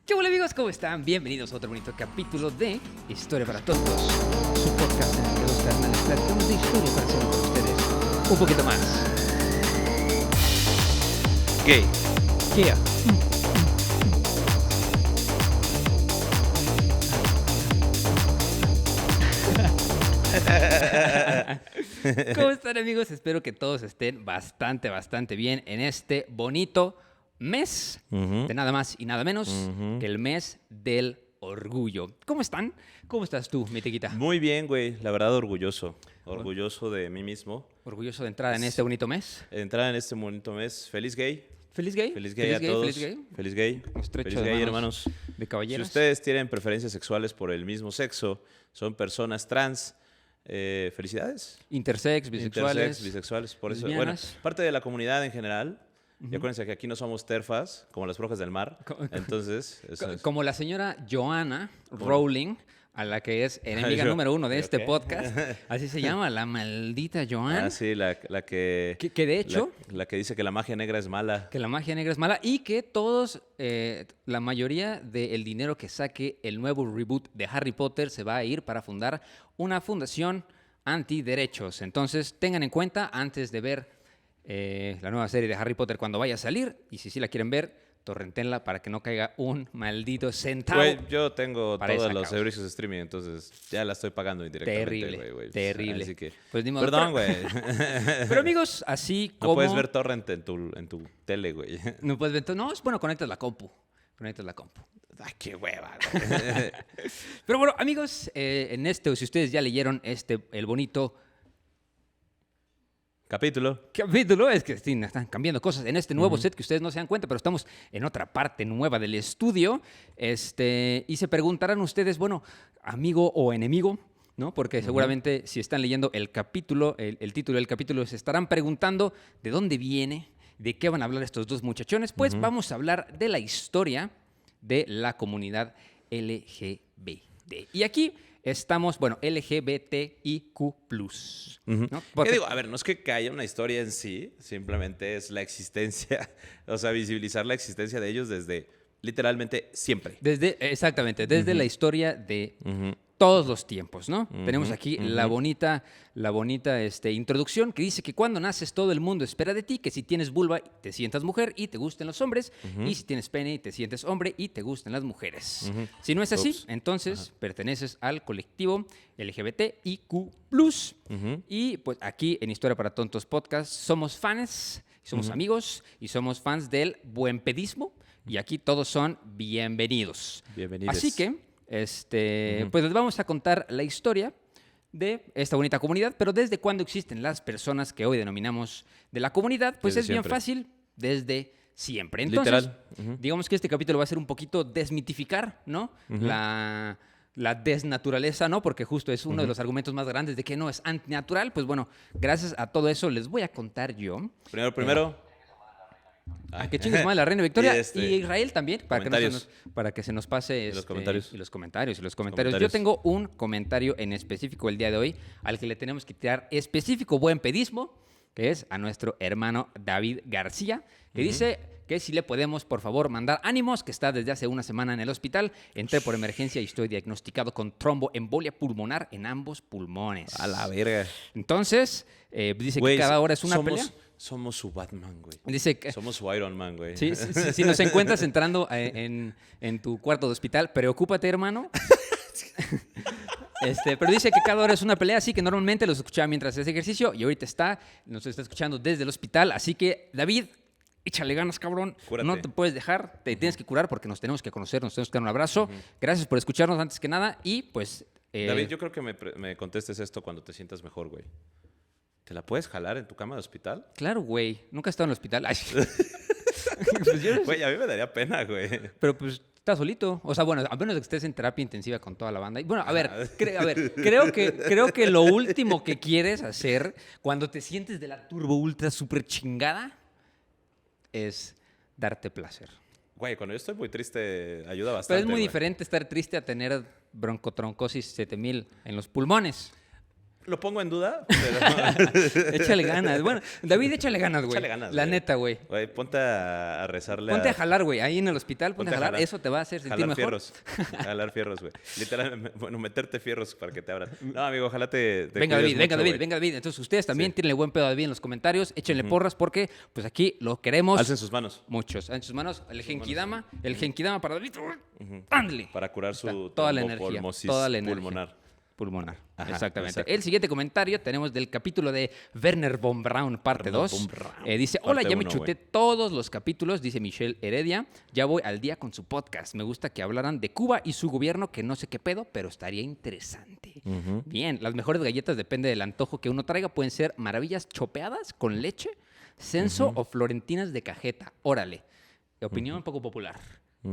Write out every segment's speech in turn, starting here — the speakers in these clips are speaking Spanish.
¿Qué hola amigos? ¿Cómo están? Bienvenidos a otro bonito capítulo de Historia para Tontos, su podcast en el que dos carnales platicamos de historia para hacer con ustedes un poquito más Gay. yeah. ¿Cómo están amigos? Espero que todos estén bastante bien en este bonito mes de nada más y nada menos que el mes del orgullo. ¿Cómo están? ¿Cómo estás tú, mi tequita? Muy bien, güey. La verdad, orgulloso. Orgulloso de mí mismo. Orgulloso de entrar en este bonito mes. Entrar en este bonito mes. Feliz gay. ¿Feliz gay? Feliz gay a todos. Feliz gay. Feliz gay. Estrecho Feliz de gay, manos hermanos. de Si caballeros. ustedes tienen preferencias sexuales por el mismo sexo, son personas trans, felicidades. Intersex, bisexuales. Intersex, bisexuales. Por eso, lesbianas. bueno, parte de la comunidad en general. Y acuérdense que aquí no somos terfas, como las brujas del mar. Entonces, eso es. Como la señora Joanna Rowling, a la que es enemiga número 1 de este podcast. Así se llama, la maldita Joanna. Ah, sí, la que... Que de hecho... La que dice que la magia negra es mala. Que la magia negra es mala y que todos, la mayoría del dinero que saque el nuevo reboot de Harry Potter se va a ir para fundar una fundación antiderechos. Entonces, tengan en cuenta antes de ver la nueva serie de Harry Potter cuando vaya a salir. Y si sí la quieren ver, torrentenla para que no caiga un maldito centavo. Güey, yo tengo para todos esa los causa. servicios de streaming, entonces ya la estoy pagando indirectamente. Terrible, güey. terrible. Así que, Pues ni modo. perdón, güey. Pero amigos, así como... No puedes ver torrent en tu tele, güey. No puedes ver... No, es bueno, conectas la compu. Ay, qué hueva, güey. Pero bueno, amigos, en o si ustedes ya leyeron el bonito Capítulo. capítulo, es que sí, están cambiando cosas en este nuevo set que ustedes no se dan cuenta, pero estamos en otra parte nueva del estudio. Y se preguntarán ustedes, bueno, amigo o enemigo, ¿no? Porque seguramente si están leyendo el capítulo, el título del capítulo, se estarán preguntando de dónde viene, de qué van a hablar estos dos muchachones. Pues vamos a hablar de la historia de la comunidad LGBT. Y aquí estamos, bueno, LGBTIQ+. ¿No? ¿Qué Porque digo? A ver, no es que haya una historia en sí, simplemente es la existencia, o sea, visibilizar la existencia de ellos desde literalmente siempre. exactamente, desde la historia de todos los tiempos, ¿no? Tenemos aquí la bonita introducción que dice que cuando naces todo el mundo espera de ti que si tienes vulva te sientas mujer y te gusten los hombres, y si tienes pene y te sientes hombre y te gusten las mujeres. Si no es así, entonces perteneces al colectivo LGBTIQ+. Y pues aquí en Historia para Tontos Podcast somos fans, somos amigos y somos fans del buen pedismo. Y aquí todos son bienvenidos. Bienvenidos. Así que, pues les vamos a contar la historia de esta bonita comunidad, pero desde cuándo existen las personas que hoy denominamos de la comunidad, pues Desde es bien siempre. fácil, desde siempre. Entonces, Literal. digamos que este capítulo va a ser un poquito desmitificar, ¿no? La desnaturaleza, ¿no? Porque justo es uno de los argumentos más grandes de que no es antinatural. Pues bueno, gracias a todo eso les voy a contar yo. Primero. A que chingues madre la reina Victoria Y y Israel también, para que se nos pase los comentarios. y los comentarios. Yo Comentarios. tengo un comentario en específico el día de hoy al que le tenemos que tirar específico buen pedismo, que es a nuestro hermano David García, que dice que si le podemos, por favor, mandar ánimos, que está desde hace una semana en el hospital. Entré por emergencia y estoy diagnosticado con tromboembolia pulmonar en ambos pulmones. A la verga. Entonces, dice Güey, que cada hora es una pelea. Somos su Batman, güey. Dice que... Somos su Iron Man, güey. Sí, si nos encuentras entrando en tu cuarto de hospital, preocúpate, hermano. Pero dice que cada hora es una pelea, así que normalmente los escuchaba mientras hace ejercicio y ahorita nos está escuchando desde el hospital. Así que, David, échale ganas, cabrón. Cúrate. No te puedes dejar, te tienes que curar porque nos tenemos que conocer, nos tenemos que dar un abrazo. Gracias por escucharnos antes que nada y pues... David, yo creo que me contestes esto cuando te sientas mejor, güey. ¿Te la puedes jalar en tu cama de hospital? Claro, güey. Nunca he estado en el hospital. Ay. Pues yo- Güey, a mí me daría pena, güey. Pero pues estás solito. O sea, bueno, a menos de que estés en terapia intensiva con toda la banda. Y bueno, a ver, creo que lo último que quieres hacer cuando te sientes de la turbo ultra super chingada es darte placer. Güey, cuando yo estoy muy triste, ayuda Pero bastante. es muy güey. diferente estar triste a tener broncotroncosis 7000 en los pulmones. Lo pongo en duda, pero... Échale ganas. Bueno, David, échale ganas, güey. Échale ganas, La güey. neta, güey. Güey, ponte a rezarle Ponte a jalar, güey. Ahí en el hospital, ponte a jalar. jalar. Eso te va a hacer sentir Jalar mejor. fierros. Jalar fierros, güey. Literal, bueno, meterte fierros para que te abran. No, amigo, ojalá te Venga, cuides David, venga, mucho, David, güey. venga, David. Entonces, ustedes también Sí. tírenle buen pedo a David en los comentarios. Échenle porras porque, pues aquí lo queremos. Alcen sus manos Muchos. En sus manos, el Genkidama. El Genkidama para David. Ándale. para curar su Está, toda la energía, trombopulmosis toda la energía. pulmonar. Ajá, Exactamente. exacto. El siguiente comentario tenemos del capítulo de Werner von Braun, parte Werner 2. von Braun, Dice, parte hola, ya me 1, chuté güey. todos los capítulos, dice Michelle Heredia. Ya voy al día con su podcast. Me gusta que hablaran de Cuba y su gobierno, que no sé qué pedo, pero estaría interesante. Bien, las mejores galletas, depende del antojo que uno traiga, pueden ser maravillas chopeadas con leche, censo o florentinas de cajeta. Órale. Opinión poco popular.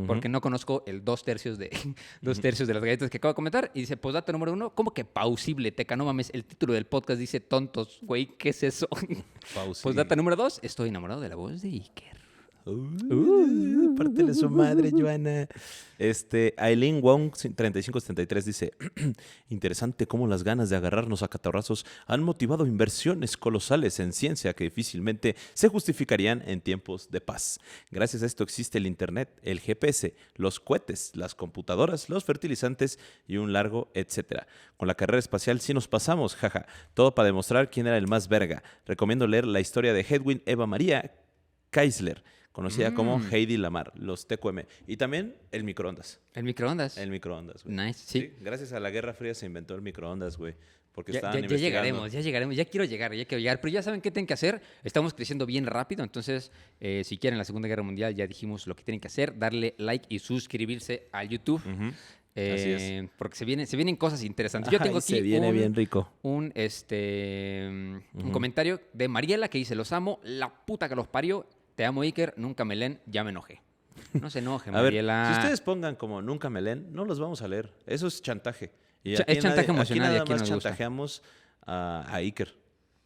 Porque no conozco el 2/3 de de las galletas que acabo de comentar. Y dice, postdata número 1, ¿cómo que pausible, teca? No mames, el título del podcast dice tontos, güey, ¿qué es eso? Postdata número 2, estoy enamorado de la voz de Iker. Pártele su madre, Joana. Aileen Wong 3573 dice: interesante cómo las ganas de agarrarnos a catarrazos han motivado inversiones colosales en ciencia que difícilmente se justificarían en tiempos de paz. Gracias a esto existe el internet, el GPS, los cohetes, las computadoras, los fertilizantes y un largo etcétera. Con la carrera espacial sí nos pasamos, jaja. Todo para demostrar quién era el más verga. Recomiendo leer la historia de Hedwig Eva María Keisler, conocida como Heidi Lamar, los TQM. Y también el microondas. El microondas. El microondas, güey. Nice, sí. Gracias a la Guerra Fría se inventó el microondas, güey. Porque Ya estaban investigando. llegaremos. Ya quiero llegar. Pero ya saben qué tienen que hacer. Estamos creciendo bien rápido. Entonces, si quieren la Segunda Guerra Mundial, ya dijimos lo que tienen que hacer. Darle like y suscribirse al YouTube. Ujú. Así es. Porque se vienen cosas interesantes. Yo tengo Ay, aquí se viene bien rico. un comentario de Mariela que dice, los amo, la puta que los parió. Te amo, Iker, nunca me leen, ya me enojé. No se enoje, A ver, Mariela. si ustedes pongan como nunca me leen, no los vamos a leer. Eso es chantaje. Y Es chantaje emocional y Aquí nada aquí más nos gusta. chantajeamos a Iker.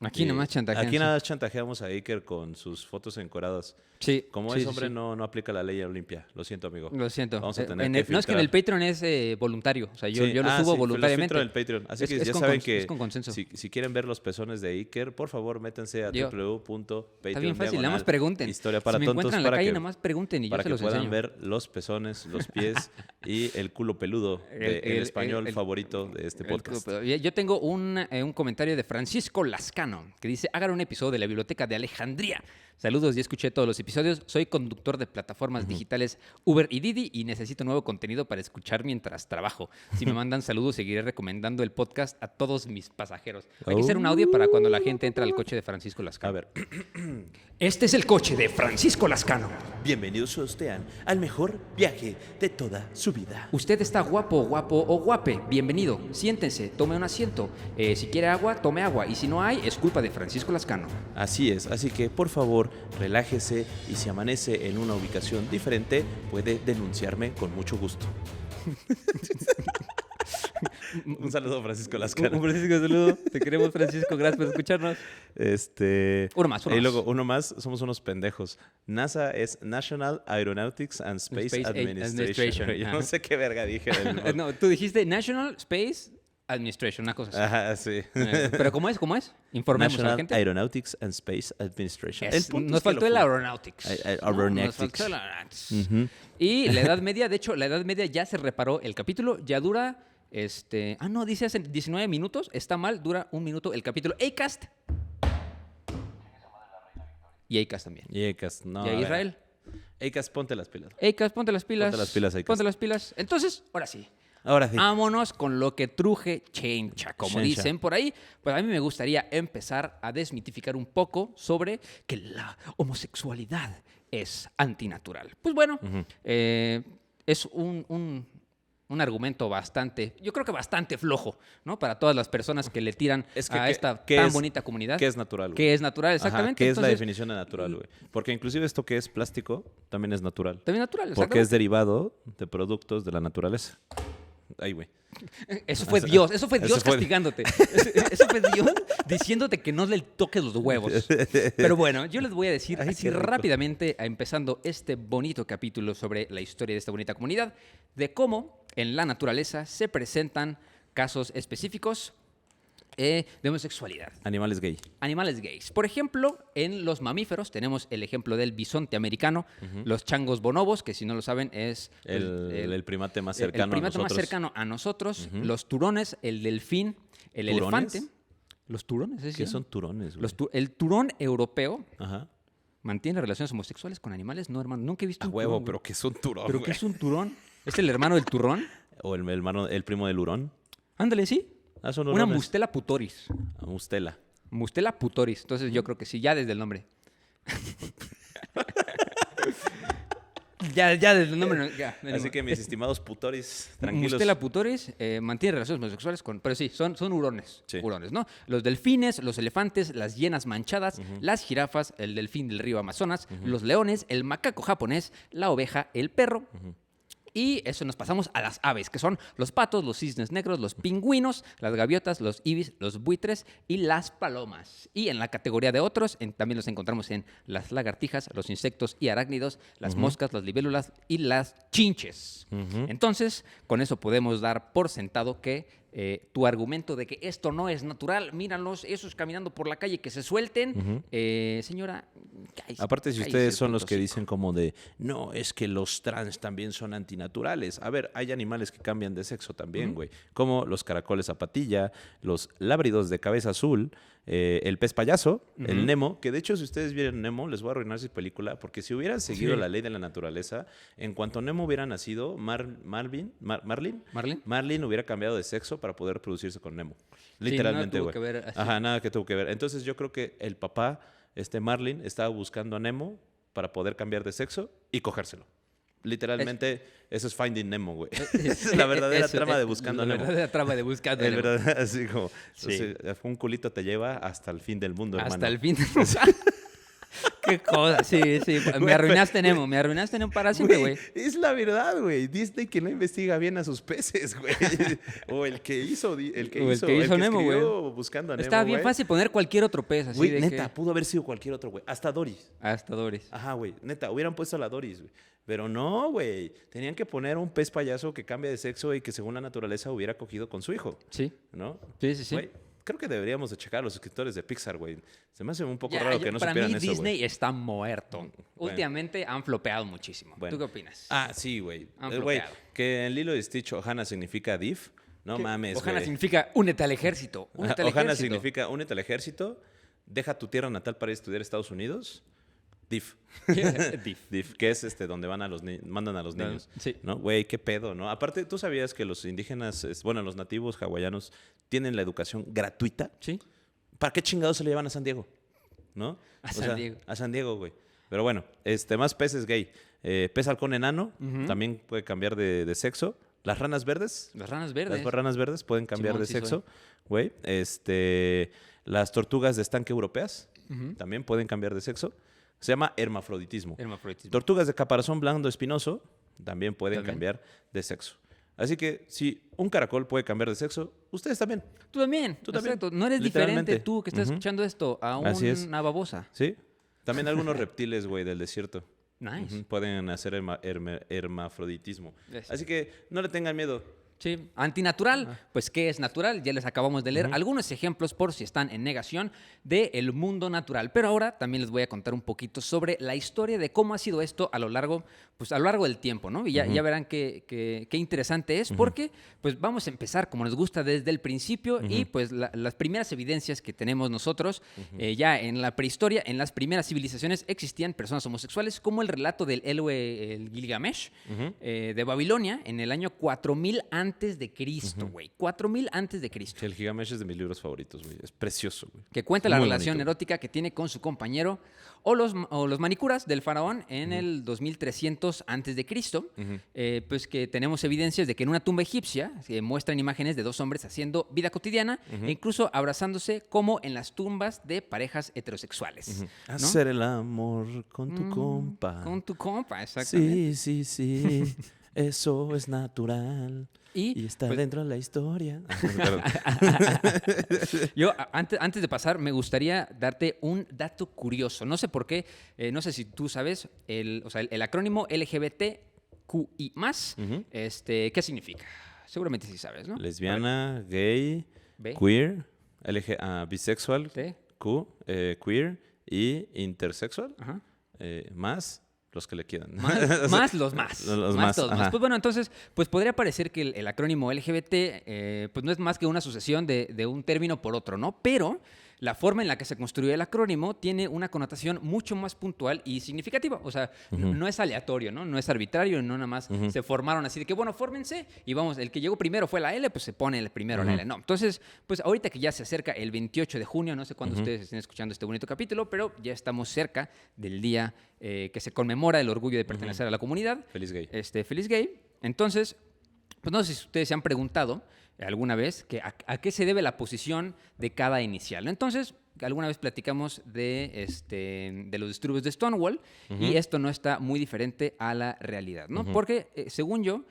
Aquí nomás chantajean. Aquí nada más chantajeamos a Iker con sus fotos encueradas. Sí. Como sí, es sí, hombre, sí. No aplica la ley Olimpia. Lo siento, amigo. Lo siento. Vamos a tener En que no es que en el filtrar. Patreon es voluntario. O sea, yo Sí. lo Ah, subo sí, voluntariamente. Los filtro del Patreon. Así que Es ya con saben cons- que es con consenso. si quieren ver los pezones de Iker, por favor, métanse a Yo- www.patreon. Está bien fácil, nada más pregunten. Historia para si me tontos encuentran en la para calle, que, nada más pregunten y yo para se que los puedan enseño. ver los pezones, los pies y el culo peludo del español favorito de este podcast. Yo tengo un comentario de Francisco Lascano que dice, hagan un episodio de la Biblioteca de Alejandría. Saludos, ya escuché todos los episodios. Soy conductor de plataformas digitales Uber y Didi y necesito nuevo contenido para escuchar mientras trabajo. Si me mandan saludos, seguiré recomendando el podcast a todos mis pasajeros. Hay que hacer un audio para cuando la gente entra al coche de Francisco Lascano. A ver, Este es el coche de Francisco Lascano. bienvenidos sean al mejor viaje de toda su vida. Usted está guapo o guape. Bienvenido. Siéntense, tome un asiento. Si quiere agua, tome agua. Y si no hay, es culpa de Francisco Lascano. Así es, así que por favor relájese y si amanece en una ubicación diferente puede denunciarme con mucho gusto. Un saludo, Francisco Lascano. Un Francisco, saludo. Te queremos, Francisco. Gracias por escucharnos. Uno más. Y luego uno más, somos unos pendejos. NASA es National Aeronautics and Space Administration. Yo no Ajá. sé qué verga dije. del- No, tú dijiste National Space Administration, una cosa así. Ajá, sí. Pero ¿cómo es? Informemos a la National gente. Aeronautics and Space Administration. Es- punto nos es que faltó lo el fue. aeronautics. Aeronautics. Nos faltó el aeronautics. Y la Edad Media, de hecho, la Edad Media ya se reparó el capítulo, ya dura, no, dice hace 19 minutos, está mal, dura 1 minuto el capítulo. Acast. Y Acast también. Y Acast, no. Y a Israel. Acast, ponte las pilas. Acast, ponte las pilas. Ponte las pilas, Acast. Ponte las pilas. Entonces, ahora sí. Ahora sí. Vámonos con lo que truje chencha, como Chencha. dicen por ahí. Pues a mí me gustaría empezar a desmitificar un poco sobre que la homosexualidad es antinatural. Pues bueno, es un argumento yo creo que bastante flojo, ¿no? Para todas las personas que le tiran Es que, a esta ¿qué tan es- bonita comunidad. ¿Qué es natural, güey? Que es natural, Ajá, exactamente. ¿qué es la Entonces, definición de natural, güey? Porque inclusive esto que es plástico también es natural. También natural, Porque es exactamente. derivado de productos de la naturaleza. Ay, güey. Eso fue Dios Eso fue- castigándote. Eso fue Dios diciéndote que no le toques los huevos. Pero bueno, yo les voy a decir Ay, así qué rico. rápidamente, empezando este bonito capítulo sobre la historia de esta bonita comunidad, de cómo en la naturaleza se presentan casos específicos de homosexualidad. Animales gay. Animales gays. Por ejemplo, en los mamíferos tenemos el ejemplo del bisonte americano, los changos bonobos, que si no lo saben es pues, El primate más cercano el primate a más nosotros. cercano a nosotros, los turones, el delfín, el ¿Turones? elefante. Los turones, ¿sí? ¿Qué son turones, güey? El turón europeo Ajá. mantiene relaciones homosexuales con animales, no, hermano. Nunca he visto A un huevo, turón, pero güey. ¿qué es un turón, ¿Pero güey? qué es un turón? ¿Es el hermano del turrón? O el hermano, el primo del hurón. Ándale, sí. Ah, son Una hurones. mustela putoris. Mustela. Mustela putoris. Entonces yo creo que sí, ya desde el nombre. ya desde el nombre. Ya, Así que mis estimados putoris, tranquilos. Mustela putoris mantiene relaciones homosexuales con... Pero sí, son hurones. Sí. Hurones, ¿no? Los delfines, los elefantes, las hienas manchadas, las jirafas, el delfín del río Amazonas, los leones, el macaco japonés, la oveja, el perro... Y eso nos pasamos a las aves, que son los patos, los cisnes negros, los pingüinos, las gaviotas, los ibis, los buitres y las palomas. Y en la categoría de otros, también los encontramos en las lagartijas, los insectos y arácnidos, las moscas, las libélulas y las chinches. Entonces, con eso podemos dar por sentado que tu argumento de que esto no es natural, míralos, esos caminando por la calle, que se suelten. Señora, cállese, Aparte, si cállese ustedes el son los puto que hocico. dicen como de, no, es que los trans también son antinaturales. A ver, hay animales que cambian de sexo también, güey. Como los caracoles a patilla, los lábridos de cabeza azul, el pez payaso, el Nemo, que de hecho si ustedes vieron Nemo, les voy a arruinar su película, porque si hubieran seguido Sí. la ley de la naturaleza, en cuanto Nemo hubiera nacido, Marlin hubiera cambiado de sexo para poder reproducirse con Nemo. Literalmente, tuvo güey. que ver así. Ajá, nada que tuvo que ver. Entonces yo creo que el papá, Marlin, estaba buscando a Nemo para poder cambiar de sexo y cogérselo. Literalmente, eso es Finding Nemo, güey. Esa es la verdadera Eso, trama de Buscando a La Nemo. verdadera trama de Buscando a El Nemo. verdad, así como, Sí. un culito te lleva hasta el fin del mundo, hermano. Hasta el fin. Qué cosa. Sí. Me arruinaste Nemo. Me arruinaste Nemo para siempre, güey. Es la verdad, güey. Disney que no investiga bien a sus peces, güey. O el que hizo Nemo, Nemo, Buscando a Nemo, Estaba bien güey. fácil poner cualquier otro pez. Así Güey, de neta, que... pudo haber sido cualquier otro, güey. Hasta Doris. Hasta Doris. Ajá, güey. Neta, hubieran puesto a la Doris, güey. Pero no, güey. Tenían que poner un pez payaso que cambia de sexo y que según la naturaleza hubiera cogido con su hijo, Sí. ¿no? Sí. Güey, creo que deberíamos de checar a los escritores de Pixar, güey. Se me hace un poco Ya, raro que no para supieran mí eso, Disney güey. está muerto. Bueno. Últimamente han flopeado muchísimo. Bueno. ¿Tú qué opinas? Ah, sí, güey. Han Güey, flopeado. que en Lilo y Stitch Ohana significa div. No mames, Ohana güey. significa únete al ejército. Únete al Ohana ejército. significa únete al ejército, deja tu tierra natal para ir a estudiar a Estados Unidos. DIF. Div. DIF, que es donde van mandan a los No, niños. sí. ¿No? Güey, qué pedo, ¿no? Aparte, ¿tú sabías que los indígenas, bueno, los nativos hawaianos tienen la educación gratuita? Sí. ¿Para qué chingados se le llevan a San Diego? ¿No? A San Diego. A San Diego, güey. Pero bueno, más peces gay. Pez halcón enano también puede cambiar de sexo. Las ranas verdes. Las ranas verdes. Las ranas verdes pueden cambiar Simón, de sí sexo, güey. Las tortugas de estanque europeas también pueden cambiar de sexo. Se llama hermafroditismo. Hermafroditismo. Tortugas de caparazón blando espinoso también pueden También. cambiar de sexo. Así que si un caracol puede cambiar de sexo, ustedes también. Tú también. Tú también. Exacto. No eres Literalmente. diferente tú que estás Ujú. escuchando esto a Así es. una babosa. ¿Sí? También algunos reptiles, güey, del desierto. Nice. Ujú, pueden hacer hermafroditismo. Eso. Así que no le tengan miedo. Sí. Antinatural, pues ¿qué es natural? Ya les acabamos de leer algunos ejemplos por si están en negación del mundo natural. Pero ahora también les voy a contar un poquito sobre la historia de cómo ha sido esto a lo largo del tiempo, ¿no? Y ya verán qué interesante es, porque pues vamos a empezar como nos gusta desde el principio y pues las primeras evidencias que tenemos nosotros ya en la prehistoria, en las primeras civilizaciones existían personas homosexuales, como el relato del héroe el Gilgamesh de Babilonia en el año 4000 antes de Cristo, güey. 4000 antes de Cristo. El Gilgamesh es de mis libros favoritos, güey. Es precioso, güey. Que cuenta la Muy relación bonito. erótica que tiene con su compañero o los manicuras del faraón en el 2300 antes de Cristo. Pues que tenemos evidencias de que en una tumba egipcia se muestran imágenes de dos hombres haciendo vida cotidiana e incluso abrazándose como en las tumbas de parejas heterosexuales. ¿no? Hacer el amor con tu compa. Con tu compa, exactamente. Sí. Eso es natural. Y está pues, dentro de la historia. Yo, antes de pasar, me gustaría darte un dato curioso. No sé por qué, no sé si tú sabes, el acrónimo LGBTQI+, ¿qué significa? Seguramente sí sabes, ¿no? Lesbiana, gay, Ve. queer, bisexual, Sí. Q, queer y intersexual. Ajá. Más los que le quedan. Más los más. Los Más más, todos más. ajá. Pues bueno, entonces, pues podría parecer que el acrónimo LGBT pues no es más que una sucesión de un término por otro, ¿no? Pero la forma en la que se construyó el acrónimo tiene una connotación mucho más puntual y significativa. O sea, no es aleatorio, ¿no? No es arbitrario, no nada más se formaron así de que, bueno, fórmense y vamos, el que llegó primero fue la L, pues se pone el primero la L. No, entonces, pues ahorita que ya se acerca el 28 de junio, no sé cuándo ustedes estén escuchando este bonito capítulo, pero ya estamos cerca del día que se conmemora el orgullo de pertenecer a la comunidad. Feliz gay. Feliz gay. Entonces, pues no sé si ustedes se han preguntado alguna vez que a qué se debe la posición de cada inicial, ¿no? Entonces, alguna vez platicamos de los disturbios de Stonewall y esto no está muy diferente a la realidad, ¿no? Porque, según yo,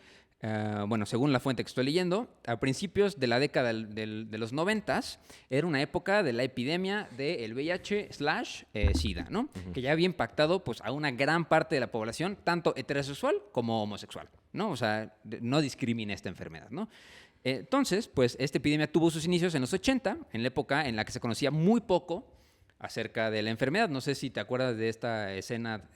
bueno, según la fuente que estoy leyendo, a principios de la década de los 90s era una época de la epidemia del VIH/SIDA, ¿no? Que ya había impactado pues, a una gran parte de la población, tanto heterosexual como homosexual, ¿no? O sea, no discrimina esta enfermedad, ¿no? Entonces, pues esta epidemia tuvo sus inicios en los 80, en la época en la que se conocía muy poco acerca de la enfermedad. No sé si te acuerdas de esta escena,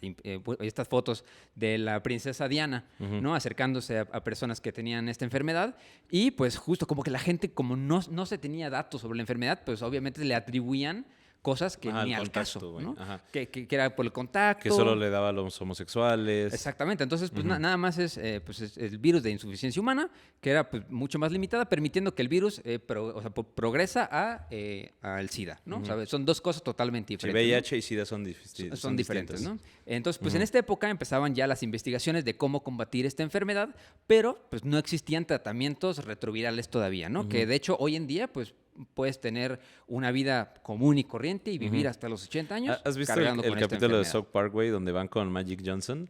estas fotos de la princesa Diana, ¿no? Acercándose a personas que tenían esta enfermedad. Y pues justo como que la gente, como no se tenía datos sobre la enfermedad, pues obviamente le atribuían cosas que ni al caso, ¿no? Que era por el contacto. Que solo le daba a los homosexuales. Exactamente. Entonces, pues nada más es el virus de insuficiencia humana, que era pues, mucho más limitada, permitiendo que el virus progresa al SIDA, ¿no? O sea, son dos cosas totalmente diferentes. Sí, VIH, ¿no? Y SIDA son diferentes, ¿no? Entonces, pues en esta época empezaban ya las investigaciones de cómo combatir esta enfermedad, pero pues no existían tratamientos retrovirales todavía, ¿no? Que de hecho hoy en día, pues puedes tener una vida común y corriente y vivir hasta los 80 años. ¿Has visto cargando el con esta capítulo de enfermedad. South Parkway donde van con Magic Johnson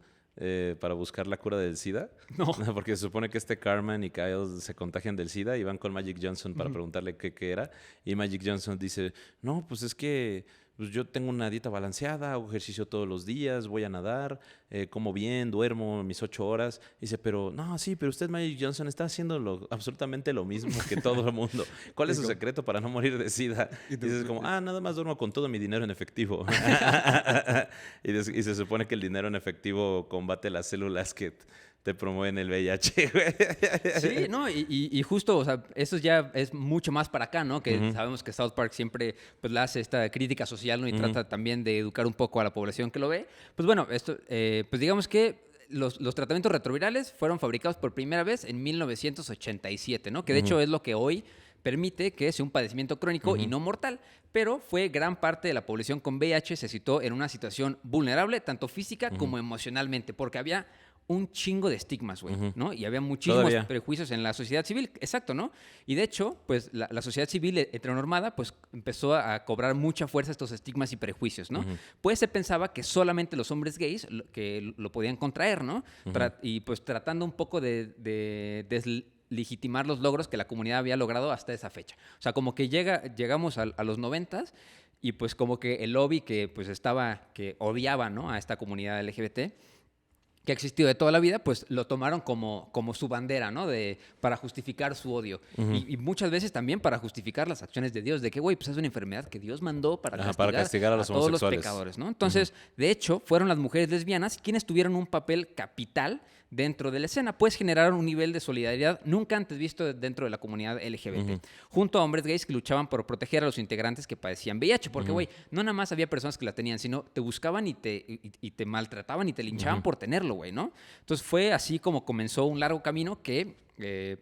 para buscar la cura del SIDA? No. Porque se supone que Carmen y Kyle se contagian del SIDA y van con Magic Johnson para preguntarle qué era. Y Magic Johnson dice, no, pues es que pues yo tengo una dieta balanceada, hago ejercicio todos los días, voy a nadar, como bien, duermo mis 8 horas. Y dice, pero no, sí, pero usted, Magic Johnson, está haciendo absolutamente lo mismo que todo el mundo. ¿Cuál es su secreto para no morir de SIDA? Y dices como, nada más duermo con todo mi dinero en efectivo. y se supone que el dinero en efectivo combate las células que te promueven el VIH, güey. Sí, no, y justo, o sea, eso ya es mucho más para acá, ¿no? Que sabemos que South Park siempre pues, le hace esta crítica social, ¿no? Y trata también de educar un poco a la población que lo ve. Pues bueno, esto, pues digamos que los tratamientos retrovirales fueron fabricados por primera vez en 1987, ¿no? Que de hecho es lo que hoy permite que sea un padecimiento crónico y no mortal, pero fue gran parte de la población con VIH se situó en una situación vulnerable, tanto física como emocionalmente, porque había un chingo de estigmas, güey, ¿no? Y había muchísimos prejuicios en la sociedad civil, exacto, ¿no? Y de hecho, pues la sociedad civil heteronormada, pues empezó a cobrar mucha fuerza estos estigmas y prejuicios, ¿no? Pues se pensaba que solamente los hombres gays que lo podían contraer, ¿no? Y pues tratando un poco de deslegitimar los logros que la comunidad había logrado hasta esa fecha. O sea, como que llegamos a los 90s y pues como que el lobby que odiaba, ¿no? A esta comunidad LGBT, que ha existido de toda la vida, pues lo tomaron como su bandera, ¿no? Para justificar su odio. Y muchas veces también para justificar las acciones de Dios, de que, güey, pues es una enfermedad que Dios mandó para castigar a los todos los homosexuales. pecadores, ¿no? Entonces, de hecho, fueron las mujeres lesbianas quienes tuvieron un papel capital dentro de la escena, pues generaron un nivel de solidaridad nunca antes visto dentro de la comunidad LGBT, junto a hombres gays que luchaban por proteger a los integrantes que padecían VIH, porque, güey, no nada más había personas que la tenían, sino te buscaban y te maltrataban y te linchaban por tenerlo, güey, ¿no? Entonces fue así como comenzó un largo camino que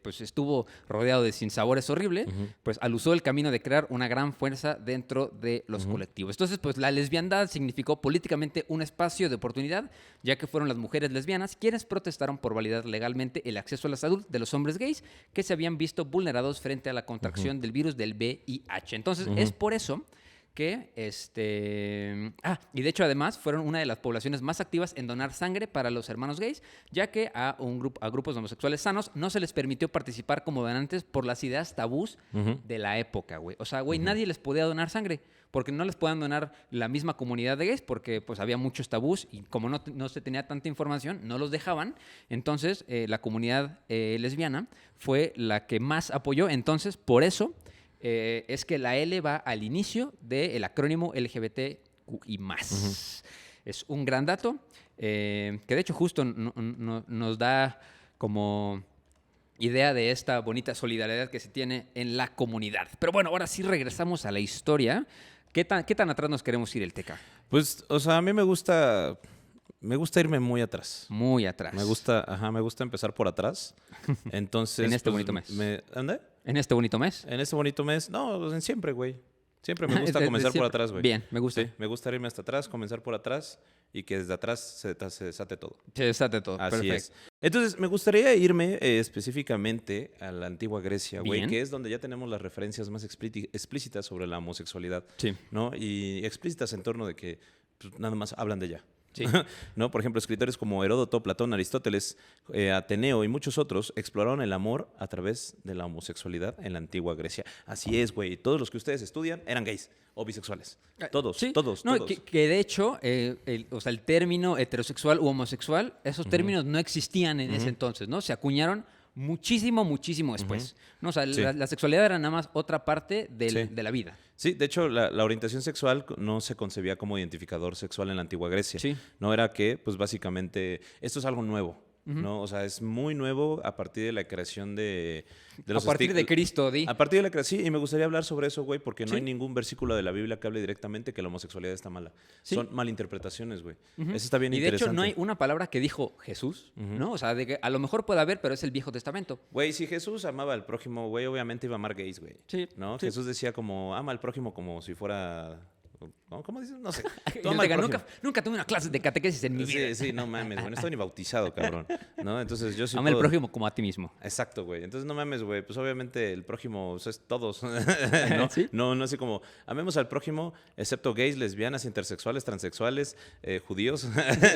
pues estuvo rodeado de sinsabores horribles, pues alusó el camino de crear una gran fuerza dentro de los colectivos. Entonces, pues la lesbiandad significó políticamente un espacio de oportunidad, ya que fueron las mujeres lesbianas quienes protestaron por validar legalmente el acceso a la salud de los hombres gays que se habían visto vulnerados frente a la contracción del virus del VIH. Entonces, es por eso que y de hecho además fueron una de las poblaciones más activas en donar sangre para los hermanos gays, ya que a grupos homosexuales sanos no se les permitió participar como donantes por las ideas tabús de la época, güey. O sea, güey, nadie les podía donar sangre porque no les podían donar la misma comunidad de gays porque pues había muchos tabús y como no se tenía tanta información, no los dejaban. Entonces, la comunidad lesbiana fue la que más apoyó. Entonces, por eso es que la L va al inicio del acrónimo LGBTQI+. Es un gran dato que de hecho justo nos da como idea de esta bonita solidaridad que se tiene en la comunidad. Pero bueno, ahora sí regresamos a la historia. ¿Qué tan atrás nos queremos ir, el Teca? Pues, o sea, a mí me gusta irme muy atrás. Muy atrás. Me gusta empezar por atrás. Entonces, en este bonito mes. ¿Ande? ¿En este bonito mes? En este bonito mes. No, pues en siempre, güey. Siempre me gusta comenzar por atrás, güey. Bien, me gusta. Sí, me gusta irme hasta atrás, comenzar por atrás y que desde atrás se desate todo. Se desate todo. Así Perfecto. es. Entonces, me gustaría irme específicamente a la antigua Grecia, güey, Bien. que es donde ya tenemos las referencias más explícitas sobre la homosexualidad, Sí. ¿no? Y explícitas en torno de que pues, nada más hablan de ella. Sí. ¿No? Por ejemplo, escritores como Heródoto, Platón, Aristóteles, Ateneo y muchos otros exploraron el amor a través de la homosexualidad en la antigua Grecia. Así es, güey. Todos los que ustedes estudian eran gays o bisexuales. Todos, Sí. todos, No, todos. que de hecho, el término heterosexual u homosexual, esos términos no existían en ese entonces, ¿no? Se acuñaron muchísimo después. ¿No? O sea, Sí. la sexualidad era nada más otra parte Sí. de la vida. Sí, de hecho, la orientación sexual no se concebía como identificador sexual en la antigua Grecia. Sí. No era que, pues básicamente, esto es algo nuevo, ¿no? O sea, es muy nuevo a partir de la creación de los A partir de Cristo, di. A partir de la creación, sí, y me gustaría hablar sobre eso, güey, porque no Sí. hay ningún versículo de la Biblia que hable directamente que la homosexualidad está mala. Sí. Son malinterpretaciones, güey. Eso está bien Y de interesante. hecho no hay una palabra que dijo Jesús, ¿no? O sea, de que a lo mejor puede haber, pero es el Viejo Testamento. Güey, si Jesús amaba al prójimo, güey, obviamente iba a amar gays, güey. Sí, ¿No? sí. Jesús decía como, ama al prójimo como si fuera... ¿no? ¿Cómo dices? No sé. Y Tú el ama al Teca, prójimo. nunca tuve una clase de catequesis en mi vida. Sí, sí, no mames, güey. No estoy ni bautizado, cabrón. ¿No? Entonces yo sí Ama al puedo- prójimo como a ti mismo. Exacto, güey. Entonces no mames, güey. Pues obviamente el prójimo o sea, es todos. ¿No? ¿Sí? No así como amemos al prójimo, excepto gays, lesbianas, intersexuales, transexuales, judíos.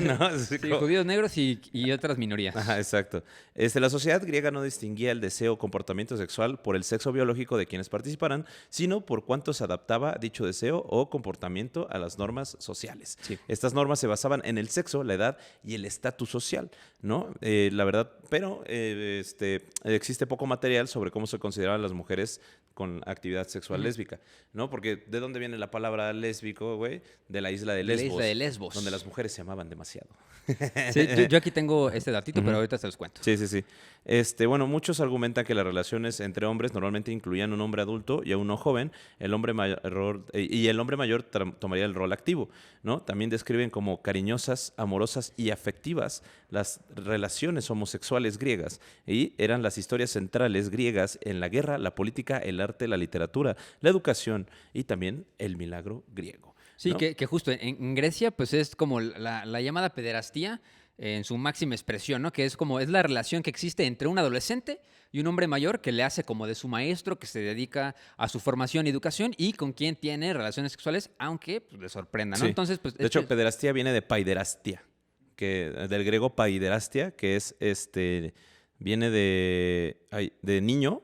¿No? Así Sí, como- judíos negros y otras minorías. Ajá, exacto. La sociedad griega no distinguía el deseo o comportamiento sexual por el sexo biológico de quienes participaran, sino por cuánto se adaptaba dicho deseo o comportamiento a las normas sociales. Sí. Estas normas se basaban en el sexo, la edad y el estatus social, ¿no? La verdad, pero existe poco material sobre cómo se consideraban las mujeres con actividad sexual lésbica, ¿no? Porque ¿de dónde viene la palabra lésbico, güey? De la isla de De la Lesbos. isla de Lesbos. Donde las mujeres se amaban demasiado. Sí, yo aquí tengo este datito, pero ahorita se los cuento. Sí, sí, sí. Bueno, muchos argumentan que las relaciones entre hombres normalmente incluían un hombre adulto y a uno joven, el hombre mayor, y el hombre mayor tomaría el rol activo, ¿no? También describen como cariñosas, amorosas y afectivas las relaciones homosexuales griegas y eran las historias centrales griegas en la guerra, la política, el arte, la literatura, la educación y también el milagro griego. Sí, ¿no? que justo en Grecia, pues es como la llamada pederastía en su máxima expresión, ¿no? Que es la relación que existe entre un adolescente y un hombre mayor que le hace como de su maestro, que se dedica a su formación y educación y con quien tiene relaciones sexuales, aunque pues, le sorprenda, ¿no? Sí. Entonces, pues. De hecho, pederastía viene de paiderastia, del griego paiderastia, que es viene de niño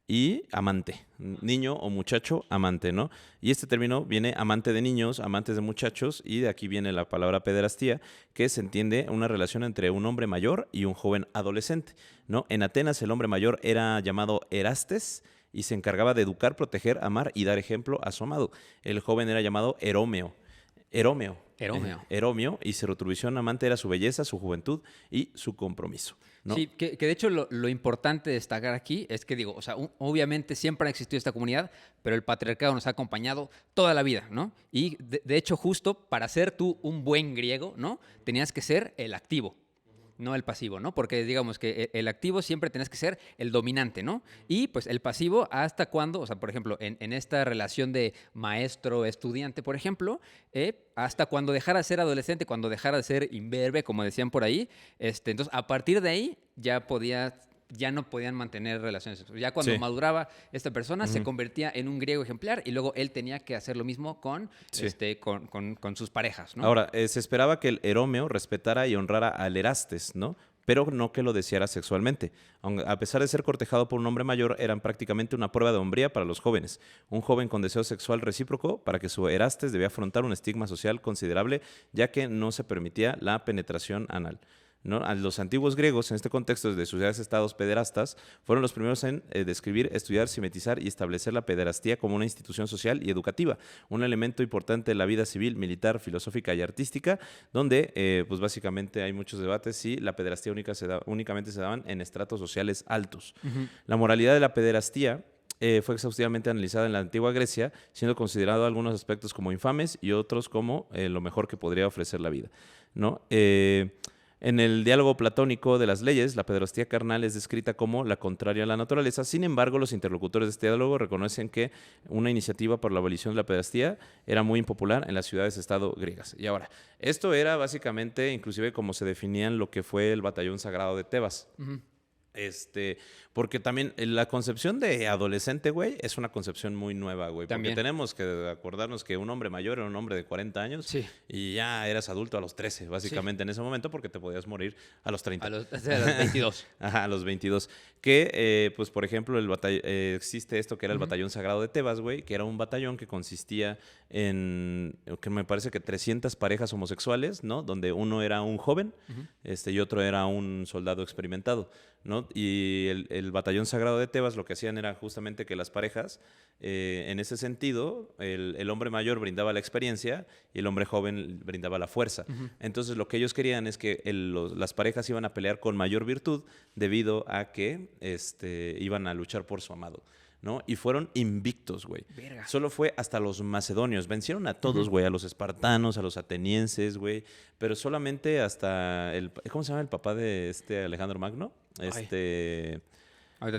y amante. Niño o muchacho, amante, ¿no? Y este término viene amante de niños, amantes de muchachos, y de aquí viene la palabra pederastía, que se entiende una relación entre un hombre mayor y un joven adolescente, ¿no? En Atenas el hombre mayor era llamado Erastes y se encargaba de educar, proteger, amar y dar ejemplo a su amado. El joven era llamado Erómeo. Eromio, y su retribución amante era su belleza, su juventud y su compromiso, ¿no? Sí, que de hecho lo importante de destacar aquí es que, digo, o sea, obviamente siempre ha existido esta comunidad, pero el patriarcado nos ha acompañado toda la vida, ¿no? Y de hecho, justo para ser tú un buen griego, ¿no? Tenías que ser el activo, no el pasivo, ¿no? Porque digamos que el activo siempre tenés que ser el dominante, ¿no? Y pues el pasivo, ¿hasta cuándo? O sea, por ejemplo, en esta relación de maestro-estudiante, por ejemplo, hasta cuando dejara de ser adolescente, cuando dejara de ser imberbe, como decían por ahí, entonces a partir de ahí ya no podían mantener relaciones sexuales. Ya cuando Sí. maduraba esta persona se convertía en un griego ejemplar y luego él tenía que hacer lo mismo con, Sí. con sus parejas, ¿no? Ahora, se esperaba que el Eromeo respetara y honrara al Erastes, ¿no? Pero no que lo deseara sexualmente. A pesar de ser cortejado por un hombre mayor, eran prácticamente una prueba de hombría para los jóvenes. Un joven con deseo sexual recíproco, para que su Erastes debía afrontar un estigma social considerable, ya que no se permitía la penetración anal. ¿no? A los antiguos griegos, en este contexto de sociedades-estados pederastas, fueron los primeros en describir, estudiar, sistematizar y establecer la pederastía como una institución social y educativa, un elemento importante de la vida civil, militar, filosófica y artística, donde pues básicamente hay muchos debates si la pederastía únicamente se daban en estratos sociales altos. La moralidad de la pederastía fue exhaustivamente analizada en la antigua Grecia, siendo considerado algunos aspectos como infames y otros como lo mejor que podría ofrecer la vida, ¿no? En el diálogo platónico de las leyes, la pederastía carnal es descrita como la contraria a la naturaleza. Sin embargo, los interlocutores de este diálogo reconocen que una iniciativa por la abolición de la pederastía era muy impopular en las ciudades-estado griegas. Y ahora, esto era básicamente, inclusive, como se definían lo que fue el batallón sagrado de Tebas. Porque también la concepción de adolescente, güey, es una concepción muy nueva, güey. Porque tenemos que acordarnos que un hombre mayor era un hombre de 40 años y ya eras adulto a los 13, básicamente en ese momento, porque te podías morir a los 30. A los 22. Ajá, a los 22. Que, pues, por ejemplo, existe esto que era el batallón sagrado de Tebas, güey, que era un batallón que consistía en, que me parece que 300 parejas homosexuales, ¿no? Donde uno era un joven y otro era un soldado experimentado, ¿no? Y el batallón sagrado de Tebas lo que hacían era justamente que las parejas, en ese sentido, el hombre mayor brindaba la experiencia y el hombre joven brindaba la fuerza. Entonces lo que ellos querían es que las parejas iban a pelear con mayor virtud debido a que iban a luchar por su amado, ¿no? Y fueron invictos, güey. Solo fue hasta los macedonios. Vencieron a todos, güey, a los espartanos, a los atenienses, güey, pero solamente hasta ¿cómo se llama el papá de Alejandro Magno? Ahorita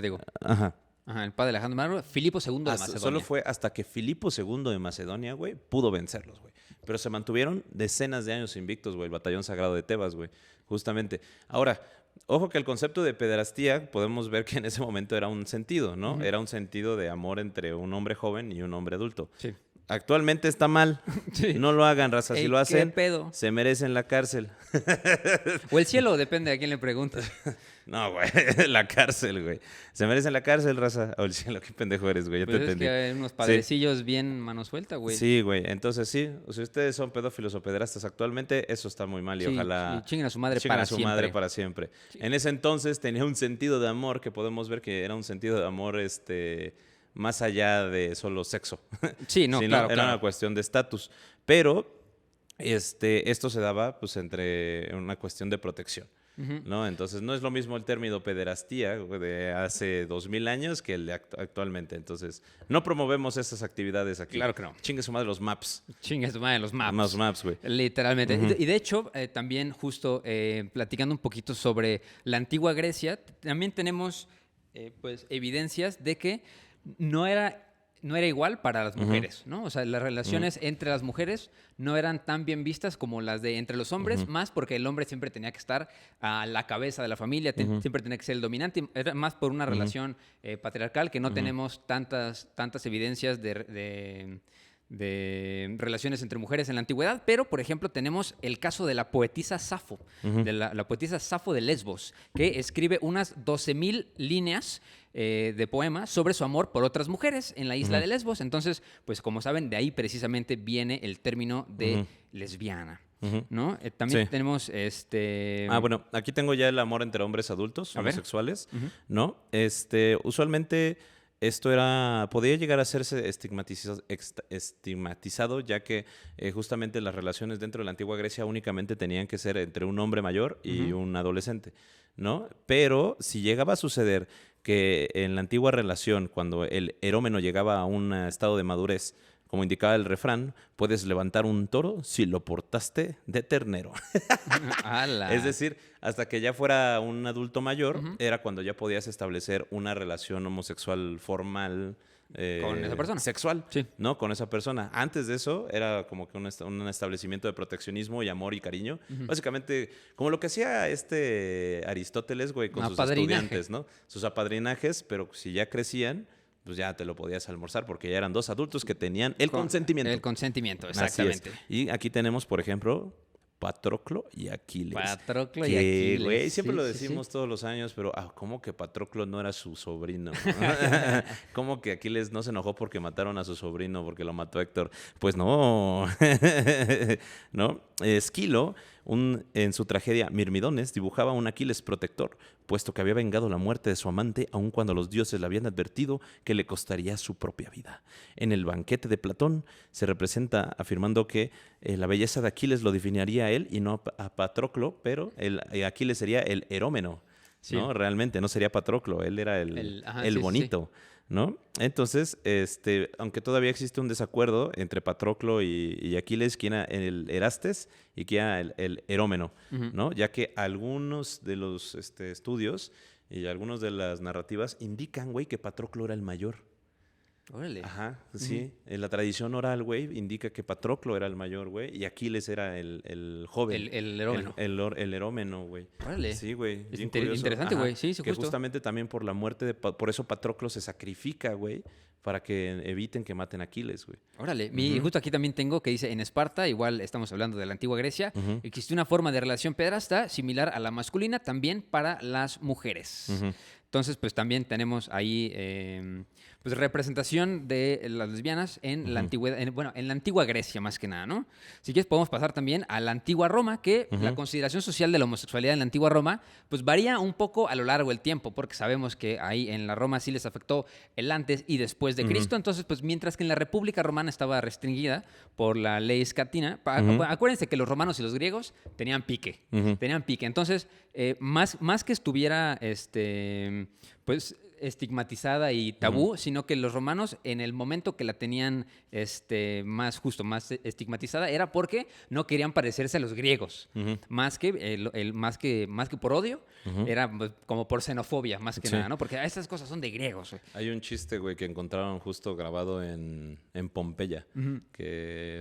te digo. Ajá. El padre de Alejandro Magno, Filipo II de Macedonia. Solo fue hasta que Filipo II de Macedonia, güey, pudo vencerlos, güey. Pero se mantuvieron decenas de años invictos, güey, el batallón sagrado de Tebas, güey, justamente. Ahora, ojo que el concepto de pederastía podemos ver que en ese momento era un sentido, ¿no? Era un sentido de amor entre un hombre joven y un hombre adulto. Sí. Actualmente está mal. No lo hagan, raza. Si lo hacen, ¿qué pedo? Se merecen la cárcel. O el cielo, depende de a quién le preguntas. No, güey, la cárcel, güey. Se merecen la cárcel, raza. O el cielo, qué pendejo eres, güey. Ya te entendí. Es que hay unos padrecillos bien mano suelta, güey. Sí, güey. Entonces, sí, si ustedes son pedófilos o pederastas actualmente, eso está muy mal y ojalá... Y chinguen a su madre para siempre. Sí. En ese entonces tenía un sentido de amor que podemos ver que era un sentido de amor, más allá de solo sexo. Sí, no, claro. Era una cuestión de estatus. Pero esto se daba pues entre una cuestión de protección, ¿no? Entonces no es lo mismo el término pederastía de hace 2000 años que el de actualmente. Entonces no promovemos esas actividades aquí. Claro que no. Chingue su madre los maps. Chingue su madre los maps. Los maps, güey. Literalmente. Y de hecho, también justo platicando un poquito sobre la antigua Grecia, también tenemos pues evidencias de que no era igual para las mujeres, ¿no? O sea, las relaciones entre las mujeres no eran tan bien vistas como las de entre los hombres, más porque el hombre siempre tenía que estar a la cabeza de la familia, siempre tenía que ser el dominante, era más por una relación patriarcal que no tenemos tantas evidencias de relaciones entre mujeres en la antigüedad, pero, por ejemplo, tenemos el caso de la poetisa Safo, de la poetisa Safo de Lesbos, que escribe unas 12,000 líneas de poemas sobre su amor por otras mujeres en la isla de Lesbos. Entonces, pues como saben, de ahí precisamente viene el término de lesbiana, ¿no? También tenemos bueno, aquí tengo ya el amor entre hombres adultos, homosexuales, ¿no? Usualmente esto podía llegar a serse estigmatizado, ya que justamente las relaciones dentro de la antigua Grecia únicamente tenían que ser entre un hombre mayor y un adolescente, ¿no? Pero si llegaba a suceder que en la antigua relación, cuando el erómeno llegaba a un estado de madurez, como indicaba el refrán, puedes levantar un toro si lo portaste de ternero. Es decir, hasta que ya fuera un adulto mayor, era cuando ya podías establecer una relación homosexual formal. Con esa persona. Sexual, ¿no? Con esa persona. Antes de eso era como que un establecimiento de proteccionismo y amor y cariño. Básicamente, como lo que hacía Aristóteles, güey, con sus estudiantes, ¿no? Sus apadrinajes, pero si ya crecían, pues ya te lo podías almorzar porque ya eran dos adultos que tenían el consentimiento. El consentimiento, exactamente. Y aquí tenemos, por ejemplo, Patroclo y Aquiles. Patroclo y Aquiles. Güey, siempre Sí, lo sí, decimos todos los años, pero ¿cómo que Patroclo no era su sobrino? ¿Cómo que Aquiles no se enojó porque mataron a su sobrino, porque lo mató Héctor? Pues no. ¿No? Esquilo, en su tragedia Mirmidones, dibujaba un Aquiles protector, puesto que había vengado la muerte de su amante, aun cuando los dioses le habían advertido que le costaría su propia vida. En el banquete de Platón se representa afirmando que la belleza de Aquiles lo definiría a él y no a Patroclo, pero Aquiles sería el herómeno, Sí. ¿no? Realmente, no sería Patroclo, él era el Sí, bonito. ¿No? Entonces, aunque todavía existe un desacuerdo entre Patroclo y Aquiles, quién era el Erastes y quién era el Herómeno, ¿no? Ya que algunos de los estudios y algunos de las narrativas indican, güey, que Patroclo era el mayor. Órale. Ajá, sí. En la tradición oral, güey, indica que Patroclo era el mayor, güey, y Aquiles era el joven. El herómeno. El herómeno, güey. Órale. Sí, güey. Es Bien curioso. interesante, Ajá, güey. Sí, que justo. justamente también por la muerte de... Por eso Patroclo se sacrifica, güey, para que eviten que maten a Aquiles, güey. Órale. Justo aquí también tengo que dice, en Esparta, igual estamos hablando de la antigua Grecia, existió una forma de relación pedrasta similar a la masculina también para las mujeres. Entonces, pues también tenemos ahí pues representación de las lesbianas en la antigüedad, en la antigua Grecia más que nada, ¿no? Si quieres podemos pasar también a la antigua Roma, que la consideración social de la homosexualidad en la antigua Roma, pues varía un poco a lo largo del tiempo, porque sabemos que ahí en la Roma sí les afectó el antes y después de Cristo, entonces pues mientras que en la República Romana estaba restringida por la ley escatina, acuérdense que los romanos y los griegos tenían pique, entonces más que estuviera pues estigmatizada y tabú, sino que los romanos en el momento que la tenían más estigmatizada era porque no querían parecerse a los griegos, más que por odio, era pues, como por xenofobia más que nada, ¿no? Porque estas cosas son de griegos. Güey. Hay un chiste, güey, que encontraron justo grabado en Pompeya,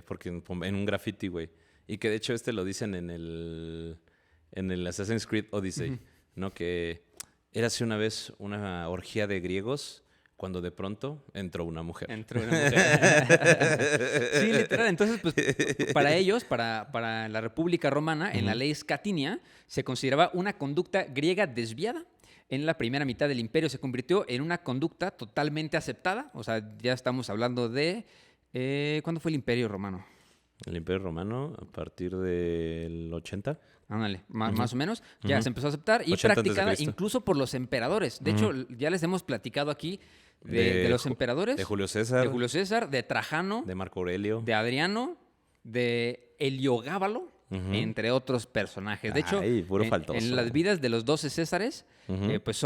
porque en un graffiti, güey, y que de hecho lo dicen en el Assassin's Creed Odyssey, ¿no? Que érase una vez una orgía de griegos cuando de pronto entró una mujer. Sí, literal. Entonces, pues, para ellos, para la República Romana, en la ley Escatinia, se consideraba una conducta griega desviada. En la primera mitad del imperio se convirtió en una conducta totalmente aceptada. O sea, ya estamos hablando de... ¿cuándo fue el imperio romano? El Imperio Romano, a partir del 80. Ándale, más o menos. Ya se empezó a aceptar y practicada incluso por los emperadores. De hecho, ya les hemos platicado aquí de los emperadores. De Julio César. De Julio César, de Trajano. De Marco Aurelio. De Adriano, de Heliogábalo, entre otros personajes. De hecho, en las vidas de los 12 Césares, pues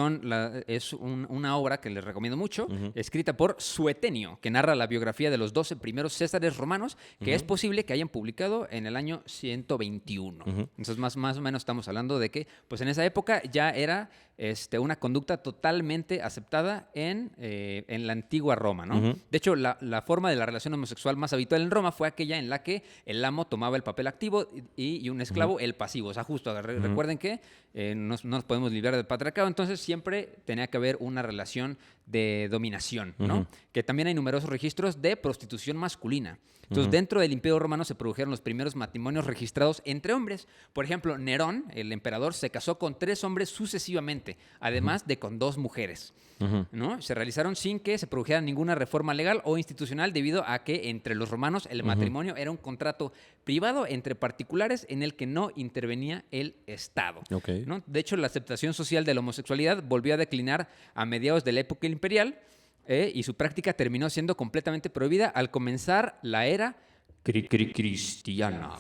es una obra que les recomiendo mucho, escrita por Suetonio, que narra la biografía de los 12 primeros Césares romanos, que es posible que hayan publicado en el año 121. Entonces, más o menos estamos hablando de que, pues en esa época ya era una conducta totalmente aceptada en la antigua Roma, ¿no? De hecho, la forma de la relación homosexual más habitual en Roma fue aquella en la que el amo tomaba el papel activo y un esclavo el pasivo. O sea, justo, recuerden que no nos podemos librar del patriarcado, entonces siempre tenía que haber una relación de dominación, ¿no? Que también hay numerosos registros de prostitución masculina. Entonces, dentro del Imperio Romano se produjeron los primeros matrimonios registrados entre hombres. Por ejemplo, Nerón, el emperador, se casó con 3 hombres sucesivamente, además de con 2 mujeres. ¿No? Se realizaron sin que se produjera ninguna reforma legal o institucional debido a que entre los romanos el matrimonio era un contrato privado entre particulares en el que no intervenía el Estado. ¿No? De hecho, la aceptación social de la homosexualidad volvió a declinar a mediados de la época imperial y su práctica terminó siendo completamente prohibida al comenzar la era cristiana.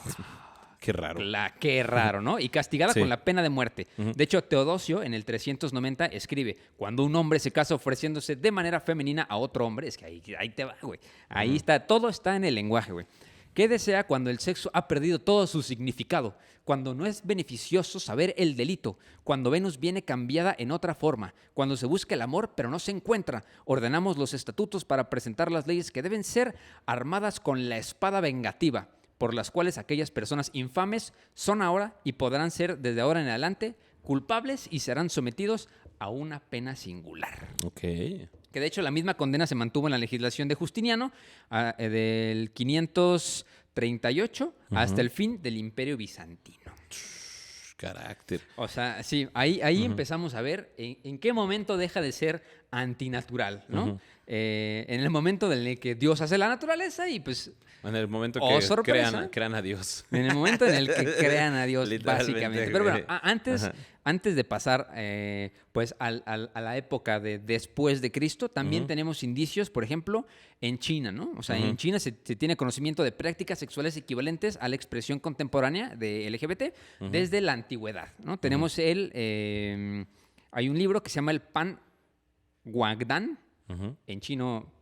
Qué raro. Qué raro, ¿no? Y castigada con la pena de muerte. De hecho, Teodosio, en el 390, escribe, cuando un hombre se casa ofreciéndose de manera femenina a otro hombre, es que ahí te va, güey. Ahí está, todo está en el lenguaje, güey. ¿Qué desea cuando el sexo ha perdido todo su significado? Cuando no es beneficioso saber el delito, cuando Venus viene cambiada en otra forma, cuando se busca el amor pero no se encuentra, ordenamos los estatutos para presentar las leyes que deben ser armadas con la espada vengativa, por las cuales aquellas personas infames son ahora y podrán ser desde ahora en adelante culpables y serán sometidos a una pena singular. Que de hecho la misma condena se mantuvo en la legislación de Justiniano del 500 38 hasta el fin del Imperio Bizantino. Carácter. O sea, sí, ahí empezamos a ver en qué momento deja de ser antinatural, ¿no? En el momento en el que Dios hace la naturaleza y pues... En el momento que crean a Dios. En el momento en el que crean a Dios, básicamente. Pero bueno, antes de pasar pues a la época de después de Cristo, también tenemos indicios, por ejemplo, en China, ¿no? O sea, en China se tiene conocimiento de prácticas sexuales equivalentes a la expresión contemporánea de LGBT desde la antigüedad, ¿no? Tenemos hay un libro que se llama el Pan Guangdan, en chino.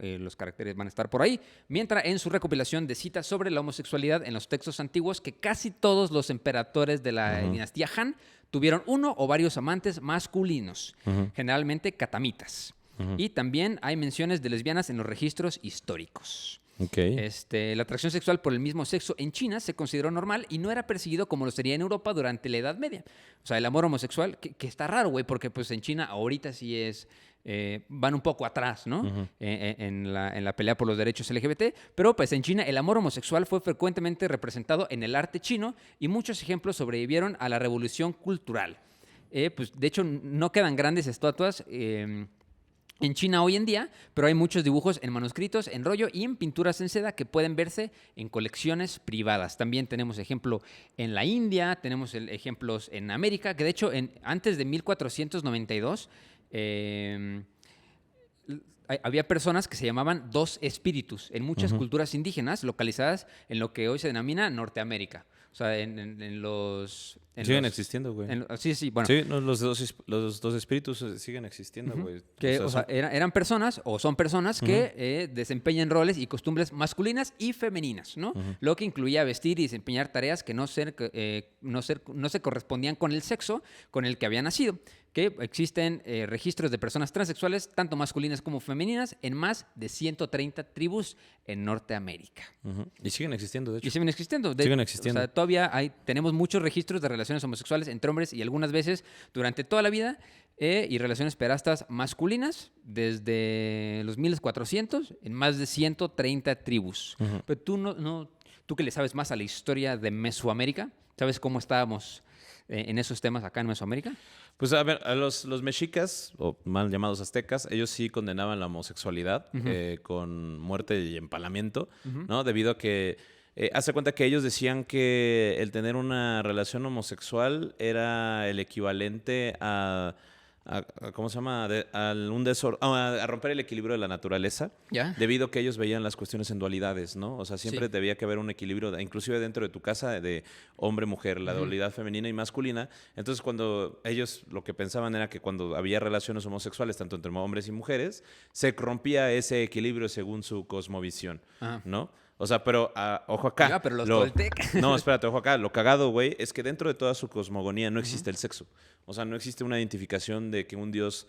Los caracteres van a estar por ahí, mientras en su recopilación de citas sobre la homosexualidad en los textos antiguos que casi todos los emperadores de la dinastía Han tuvieron uno o varios amantes masculinos, generalmente catamitas. Y también hay menciones de lesbianas en los registros históricos. Okay. La atracción sexual por el mismo sexo en China se consideró normal y no era perseguido como lo sería en Europa durante la Edad Media. O sea, el amor homosexual, que está raro, güey, porque pues en China ahorita sí es... van un poco atrás, ¿no? En la pelea por los derechos LGBT, pero pues en China el amor homosexual fue frecuentemente representado en el arte chino y muchos ejemplos sobrevivieron a la revolución cultural. Pues de hecho no quedan grandes estatuas en China hoy en día, pero hay muchos dibujos en manuscritos, en rollo y en pinturas en seda que pueden verse en colecciones privadas. También tenemos ejemplo en la India, tenemos ejemplos en América, que de hecho antes de 1492 había personas que se llamaban dos espíritus en muchas culturas indígenas localizadas en lo que hoy se denomina Norteamérica. O sea, en los... siguen existiendo, güey. Sí, bueno. Sí, los dos espíritus siguen existiendo, güey. O sea, eran personas o son personas que desempeñan roles y costumbres masculinas y femeninas, ¿no? Lo que incluía vestir y desempeñar tareas que no se correspondían con el sexo con el que había nacido. Que existen registros de personas transexuales, tanto masculinas como femeninas, en más de 130 tribus en Norteamérica. Y siguen existiendo, de hecho. Y siguen existiendo. Siguen existiendo. O sea, todavía tenemos muchos registros de relaciones homosexuales entre hombres y algunas veces durante toda la vida y relaciones pederastas masculinas desde los 1400 en más de 130 tribus. Pero tú que le sabes más a la historia de Mesoamérica, ¿sabes cómo estábamos en esos temas acá en Mesoamérica? Pues a ver, a los mexicas, o mal llamados aztecas, ellos sí condenaban la homosexualidad con muerte y empalamiento, ¿no? Debido a que, hace cuenta que ellos decían que el tener una relación homosexual era el equivalente a ¿cómo se llama? A romper el equilibrio de la naturaleza. ¿Ya? Debido a que ellos veían las cuestiones en dualidades, ¿no? O sea, siempre debía que haber un equilibrio, inclusive dentro de tu casa, de hombre-mujer, la dualidad femenina y masculina. Entonces, cuando ellos lo que pensaban era que cuando había relaciones homosexuales, tanto entre hombres y mujeres, se rompía ese equilibrio según su cosmovisión, ¿no? O sea, pero ojo acá. Oiga, pero los toltecas. No, espérate, ojo acá. Lo cagado, güey, es que dentro de toda su cosmogonía no existe el sexo. O sea, no existe una identificación de que un dios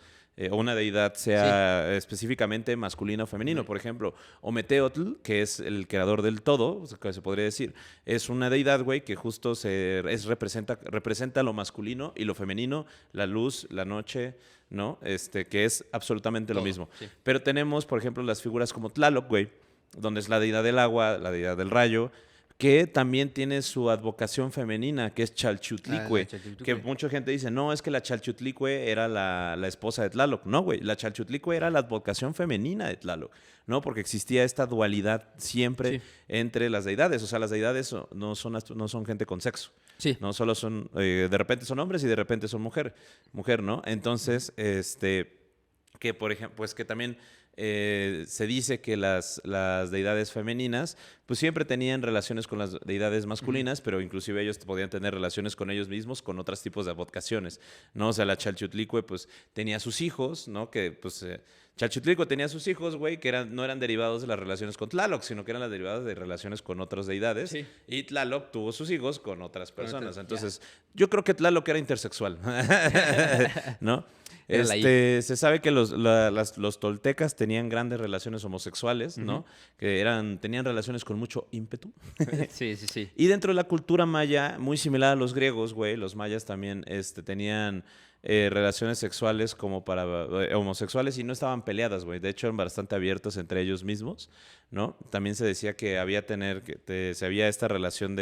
o una deidad sea específicamente masculino o femenino. Por ejemplo, Ometeotl, que es el creador del todo, que se podría decir, es una deidad, güey, que justo representa lo masculino y lo femenino, la luz, la noche, ¿no? Que es absolutamente todo lo mismo. Sí. Pero tenemos, por ejemplo, las figuras como Tlaloc, güey, donde es la deidad del agua, la deidad del rayo, que también tiene su advocación femenina, que es Chalchutlicue, que mucha gente dice, no, es que la Chalchutlicue era la esposa de Tlaloc. No, güey, la Chalchutlicue era la advocación femenina de Tlaloc, ¿no? Porque existía esta dualidad siempre entre las deidades. O sea, las deidades no son gente con sexo. Sí. No solo son, de repente son hombres y de repente son mujer, ¿no? Entonces, que por ejemplo, pues que también... se dice que las deidades femeninas pues siempre tenían relaciones con las deidades masculinas, pero inclusive ellos podían tener relaciones con ellos mismos con otros tipos de advocaciones, ¿no? O sea, la Chalchutlicue pues tenía sus hijos, ¿no? Que pues Chalchutlicue tenía sus hijos, güey, que no eran derivados de las relaciones con Tlaloc, sino que eran las derivadas de relaciones con otras deidades. Sí. Y Tlaloc tuvo sus hijos con otras personas. Entonces, yo creo que Tlaloc era intersexual, ¿no? Se sabe que los toltecas tenían grandes relaciones homosexuales, ¿no? Que tenían relaciones con mucho ímpetu. Sí. Y dentro de la cultura maya, muy similar a los griegos, güey, los mayas también tenían relaciones sexuales como para homosexuales y no estaban peleadas, güey. De hecho, eran bastante abiertos entre ellos mismos, ¿no? También se decía que se había esta relación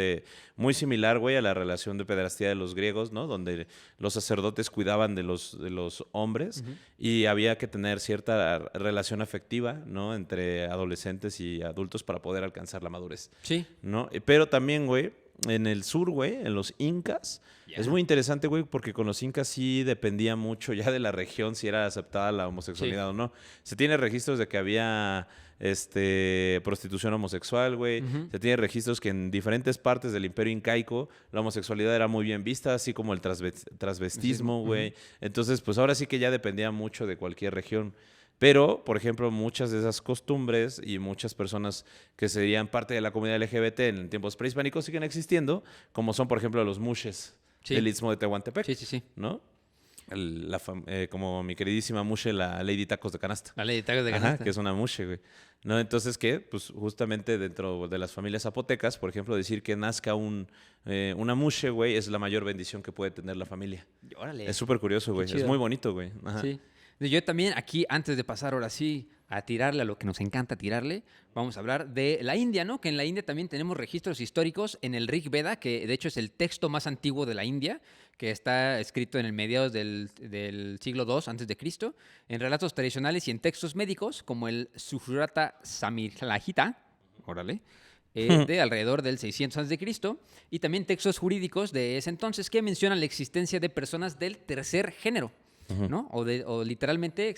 muy similar, güey, a la relación de pederastía de los griegos, ¿no? Donde los sacerdotes cuidaban de los hombres y había que tener cierta relación afectiva, ¿no? Entre adolescentes y adultos para poder alcanzar la madurez. Sí. ¿No? Pero también, güey, en el sur, güey, en los incas, es muy interesante, güey, porque con los incas sí dependía mucho ya de la región si era aceptada la homosexualidad o no. Se tiene registros de que había prostitución homosexual, güey. Se tiene registros que en diferentes partes del imperio incaico la homosexualidad era muy bien vista, así como el transvestismo, güey. Entonces, pues ahora sí que ya dependía mucho de cualquier región. Pero, por ejemplo, muchas de esas costumbres y muchas personas que serían parte de la comunidad LGBT en tiempos prehispánicos siguen existiendo, como son, por ejemplo, los mushes del Istmo de Tehuantepec. Sí. ¿No? Como mi queridísima mushe, la Lady Tacos de Canasta. La Lady Tacos de Canasta. Ajá, que es una mushe, güey. ¿No? Entonces, ¿qué? Pues justamente dentro de las familias zapotecas, por ejemplo, decir que nazca una mushe, güey, es la mayor bendición que puede tener la familia. Órale. Es súper curioso, güey. Es muy bonito, güey. Ajá. Sí. Yo también aquí, antes de pasar ahora sí a tirarle a lo que nos encanta tirarle, vamos a hablar de la India, ¿no? Que en la India también tenemos registros históricos en el Rig Veda, que de hecho es el texto más antiguo de la India, que está escrito en el mediados del siglo II antes de Cristo, en relatos tradicionales y en textos médicos, como el Suhrata Samhita, órale, de alrededor del 600 a.C., y también textos jurídicos de ese entonces que mencionan la existencia de personas del tercer género, ¿no? O literalmente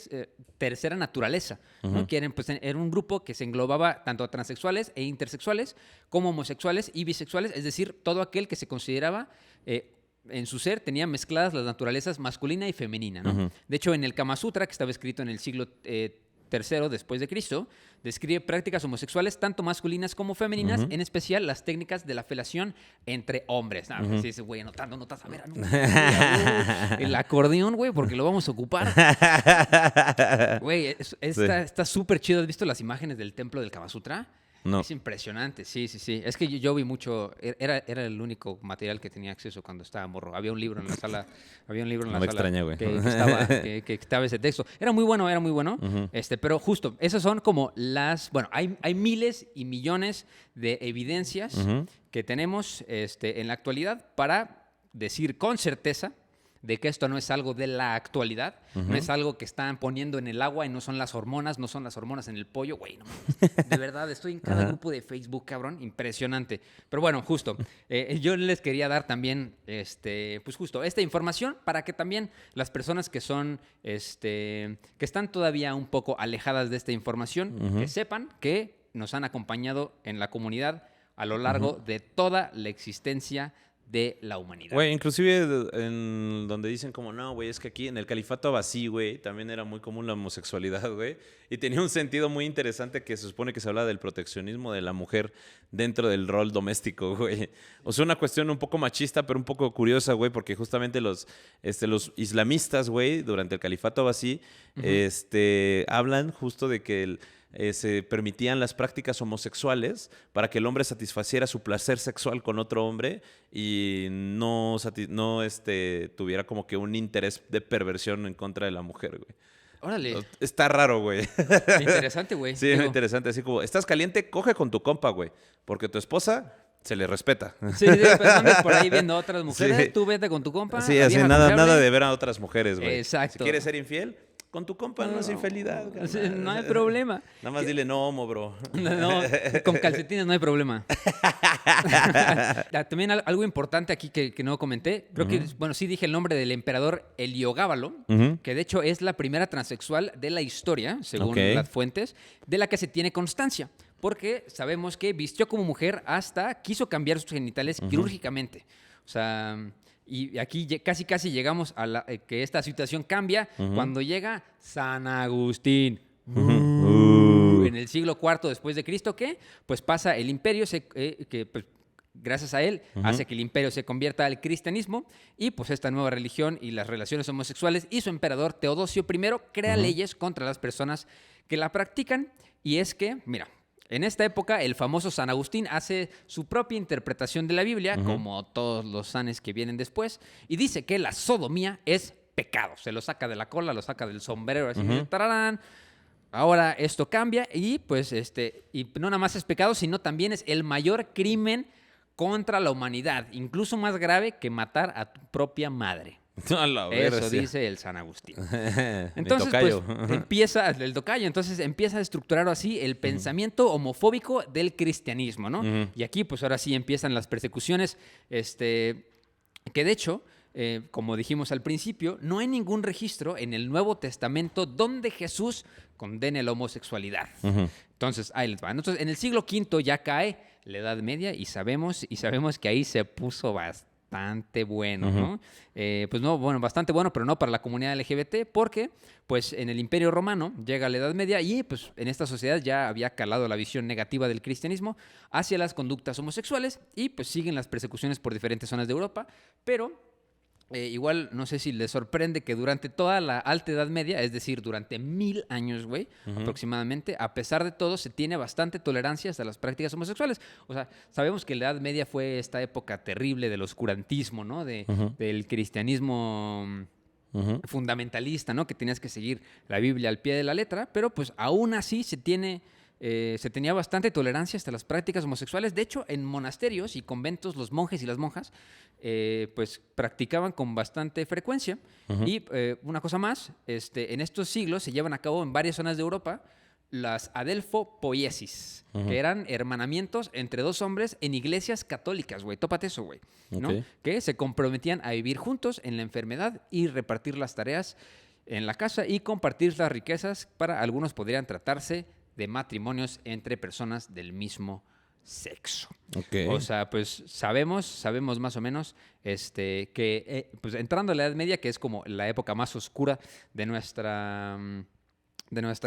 tercera naturaleza, ¿no? Que eran, pues, era un grupo que se englobaba tanto a transexuales e intersexuales como homosexuales y bisexuales, es decir, todo aquel que se consideraba en su ser tenía mezcladas las naturalezas masculina y femenina, ¿no? De hecho, en el Kama Sutra, que estaba escrito en el siglo III después de Cristo, describe prácticas homosexuales tanto masculinas como femeninas, en especial las técnicas de la felación entre hombres. Pues dice, güey, anotando notas, a ver, el acordeón, güey, porque lo vamos a ocupar. Güey, está súper chido. ¿Has visto las imágenes del templo del Kama Sutra? No. Es impresionante, sí. Es que yo vi mucho, era el único material que tenía acceso cuando estaba morro. Había un libro en la sala, me extraña, güey. que estaba ese texto. Era muy bueno. Pero justo, esas son como bueno, hay miles y millones de evidencias que tenemos en la actualidad para decir con certeza de que esto no es algo de la actualidad, no es algo que están poniendo en el agua y no son las hormonas en el pollo, güey, no mames. De verdad, estoy en cada grupo de Facebook, cabrón, impresionante. Pero bueno, justo, yo les quería dar también, pues justo, esta información para que también las personas que son, que están todavía un poco alejadas de esta información, que sepan que nos han acompañado en la comunidad a lo largo de toda la existencia de la humanidad. Güey, inclusive en donde dicen como, no, güey, es que aquí en el califato abasí, güey, también era muy común la homosexualidad, güey, y tenía un sentido muy interesante que se supone que se habla del proteccionismo de la mujer dentro del rol doméstico, güey. O sea, una cuestión un poco machista, pero un poco curiosa, güey, porque justamente los islamistas, güey, durante el califato abasí, hablan justo de que se permitían las prácticas homosexuales para que el hombre satisfaciera su placer sexual con otro hombre y no tuviera como que un interés de perversión en contra de la mujer, güey. Órale. Está raro, güey. Interesante, güey. Sí, es interesante. Así como, estás caliente, coge con tu compa, güey. Porque tu esposa se le respeta. Sí, pero no andes por ahí viendo a otras mujeres. Tú vete con tu compa. Sí, así nada de ver a otras mujeres, güey. Exacto. Si quieres ser infiel, con tu compa no es infidelidad. No hay problema. Nada más dile no homo, bro. No, con calcetines no hay problema. También algo importante aquí que no comenté. Creo que, bueno, sí dije el nombre del emperador Heliogábalo, que de hecho es la primera transexual de la historia, según las fuentes, de la que se tiene constancia. Porque sabemos que vistió como mujer hasta quiso cambiar sus genitales quirúrgicamente. O sea... Y aquí casi llegamos a que esta situación cambia cuando llega San Agustín. En el siglo IV después de Cristo, que pues pasa el imperio, que pues, gracias a él hace que el imperio se convierta al cristianismo y pues esta nueva religión y las relaciones homosexuales y su emperador Teodosio I crea leyes contra las personas que la practican. Y es que, mira... En esta época, el famoso San Agustín hace su propia interpretación de la Biblia, como todos los sanes que vienen después, y dice que la sodomía es pecado. Se lo saca de la cola, lo saca del sombrero, así, tararán. Ahora esto cambia y pues y no nada más es pecado, sino también es el mayor crimen contra la humanidad, incluso más grave que matar a tu propia madre. A la verga, Eso sí. dice el San Agustín. Mi Entonces, tocayo. pues, empieza a estructurar así el pensamiento homofóbico del cristianismo, ¿no? Y aquí, pues ahora sí empiezan las persecuciones, que de hecho, como dijimos al principio, no hay ningún registro en el Nuevo Testamento donde Jesús condene la homosexualidad. Entonces, ahí les va. Entonces, en el siglo V ya cae la Edad Media y sabemos que ahí se puso bastante bueno, ¿no? Pues no, bueno, bastante bueno, pero no para la comunidad LGBT, porque pues en el Imperio Romano llega la Edad Media y pues en esta sociedad ya había calado la visión negativa del cristianismo hacia las conductas homosexuales y pues siguen las persecuciones por diferentes zonas de Europa, pero igual no sé si les sorprende que durante toda la Alta Edad Media, es decir, durante 1000 años, güey, aproximadamente, a pesar de todo, se tiene bastante tolerancia hacia las prácticas homosexuales. O sea, sabemos que la Edad Media fue esta época terrible del oscurantismo, ¿no? Del cristianismo fundamentalista, ¿no? Que tenías que seguir la Biblia al pie de la letra, pero pues aún así se tenía bastante tolerancia hasta las prácticas homosexuales. De hecho, en monasterios y conventos, los monjes y las monjas pues practicaban con bastante frecuencia. Y una cosa más, en estos siglos se llevan a cabo en varias zonas de Europa las adelfopoiesis, que eran hermanamientos entre dos hombres en iglesias católicas, güey. Tópate eso, güey. ¿No? Que se comprometían a vivir juntos en la enfermedad y repartir las tareas en la casa y compartir las riquezas. Para algunos podrían tratarse de matrimonios entre personas del mismo sexo. O sea, pues sabemos más o menos que pues entrando a la Edad Media, que es como la época más oscura de nuestra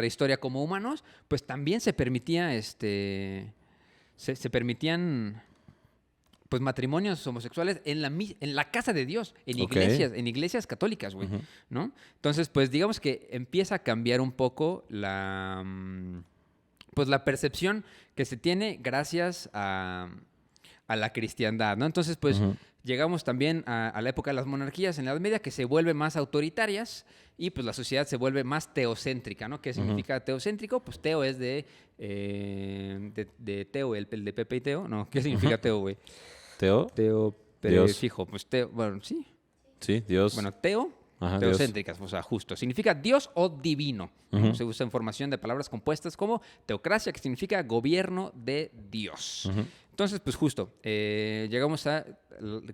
historia como humanos, pues también se permitía se permitían pues matrimonios homosexuales en la casa de Dios, en iglesias católicas, güey, ¿no? Entonces, pues digamos que empieza a cambiar un poco pues la percepción que se tiene gracias a la cristiandad, ¿no? Entonces, pues llegamos también a la época de las monarquías en la Edad Media, que se vuelven más autoritarias y pues la sociedad se vuelve más teocéntrica, ¿no? ¿Qué significa teocéntrico? Pues teo es de Teo, el de Pepe y Teo. No, ¿qué significa teo, güey? ¿Teo? Teo, prefijo. Pues teo, bueno, sí. Sí, Dios. Bueno, teo. Ajá, teocéntricas, o sea, justo. Significa Dios o divino. Se usa en formación de palabras compuestas como teocracia, que significa gobierno de Dios. Entonces, pues justo, llegamos a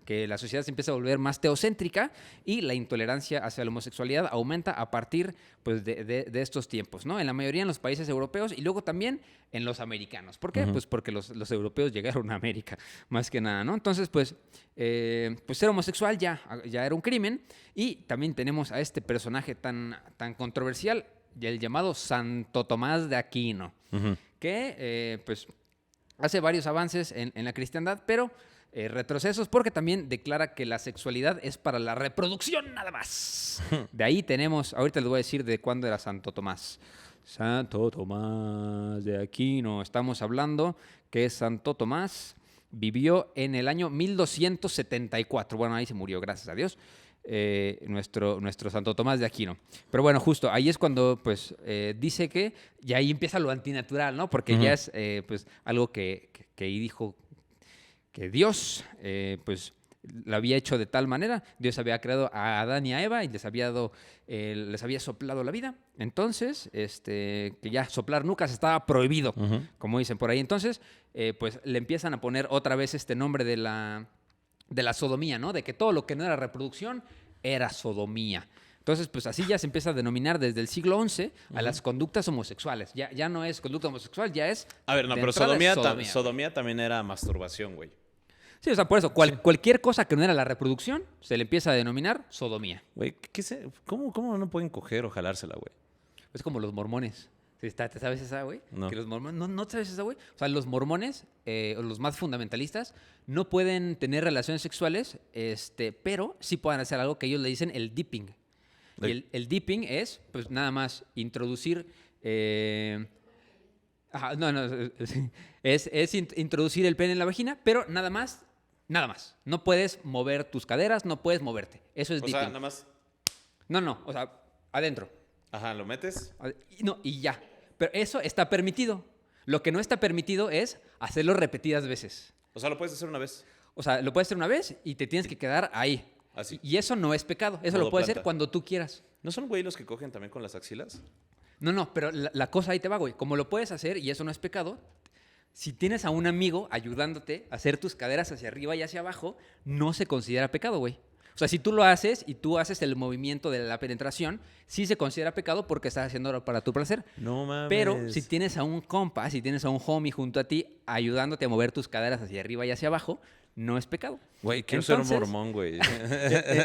que la sociedad se empieza a volver más teocéntrica y la intolerancia hacia la homosexualidad aumenta a partir pues, de estos tiempos, ¿no? En la mayoría en los países europeos y luego también en los americanos. ¿Por qué? Pues porque los europeos llegaron a América, más que nada, ¿no? Entonces, pues ser homosexual ya era un crimen y también tenemos a este personaje tan controversial, el llamado Santo Tomás de Aquino, que pues hace varios avances en la cristiandad, pero retrocesos porque también declara que la sexualidad es para la reproducción nada más. De ahí tenemos, ahorita les voy a decir de cuándo era Santo Tomás. Santo Tomás de Aquino. Estamos hablando que Santo Tomás vivió en el año 1274. Bueno, ahí se murió, gracias a Dios. Nuestro Santo Tomás de Aquino. Pero bueno, justo ahí es cuando pues dice que ya ahí empieza lo antinatural, ¿no? Porque ya es pues algo que dijo que Dios pues lo había hecho de tal manera. Dios había creado a Adán y a Eva y les había soplado la vida. Entonces, que ya soplar nucas estaba prohibido, como dicen por ahí. Entonces, pues le empiezan a poner otra vez este nombre de la sodomía, ¿no? De que todo lo que no era reproducción era sodomía. Entonces, pues así ya se empieza a denominar desde el siglo XI a las conductas homosexuales. Ya no es conducta homosexual, ya es... A ver, no, pero sodomía también era masturbación, güey. Sí, o sea, por eso, cualquier cosa que no era la reproducción se le empieza a denominar sodomía. Güey, ¿cómo no pueden coger o jalársela, güey? Es como los mormones. ¿Te sabes esa, güey? No. Que los mormones, ¿no te sabes esa, güey? O sea, los mormones, o los más fundamentalistas, no pueden tener relaciones sexuales, pero sí pueden hacer algo que ellos le dicen el dipping. Y el dipping es, pues, nada más introducir... es introducir el pene en la vagina, pero nada más. No puedes mover tus caderas, no puedes moverte. Eso es dipping. O sea, nada más... No, o sea, adentro. Ajá, ¿lo metes? No, y ya. Pero eso está permitido. Lo que no está permitido es hacerlo repetidas veces. O sea, lo puedes hacer una vez. O sea, lo puedes hacer una vez y te tienes que quedar ahí. Así. Y eso no es pecado. Eso Modo lo puedes planta. hacer cuando tú quieras. ¿No son güey los que cogen también con las axilas? No, pero la cosa ahí te va, güey. Como lo puedes hacer y eso no es pecado, si tienes a un amigo ayudándote a hacer tus caderas hacia arriba y hacia abajo, no se considera pecado, güey. O sea, si tú lo haces y tú haces el movimiento de la penetración, sí se considera pecado porque estás haciéndolo para tu placer. No mames. Pero si tienes a un compa, si tienes a un homie junto a ti ayudándote a mover tus caderas hacia arriba y hacia abajo, no es pecado. Güey, quiero ser un mormón, güey.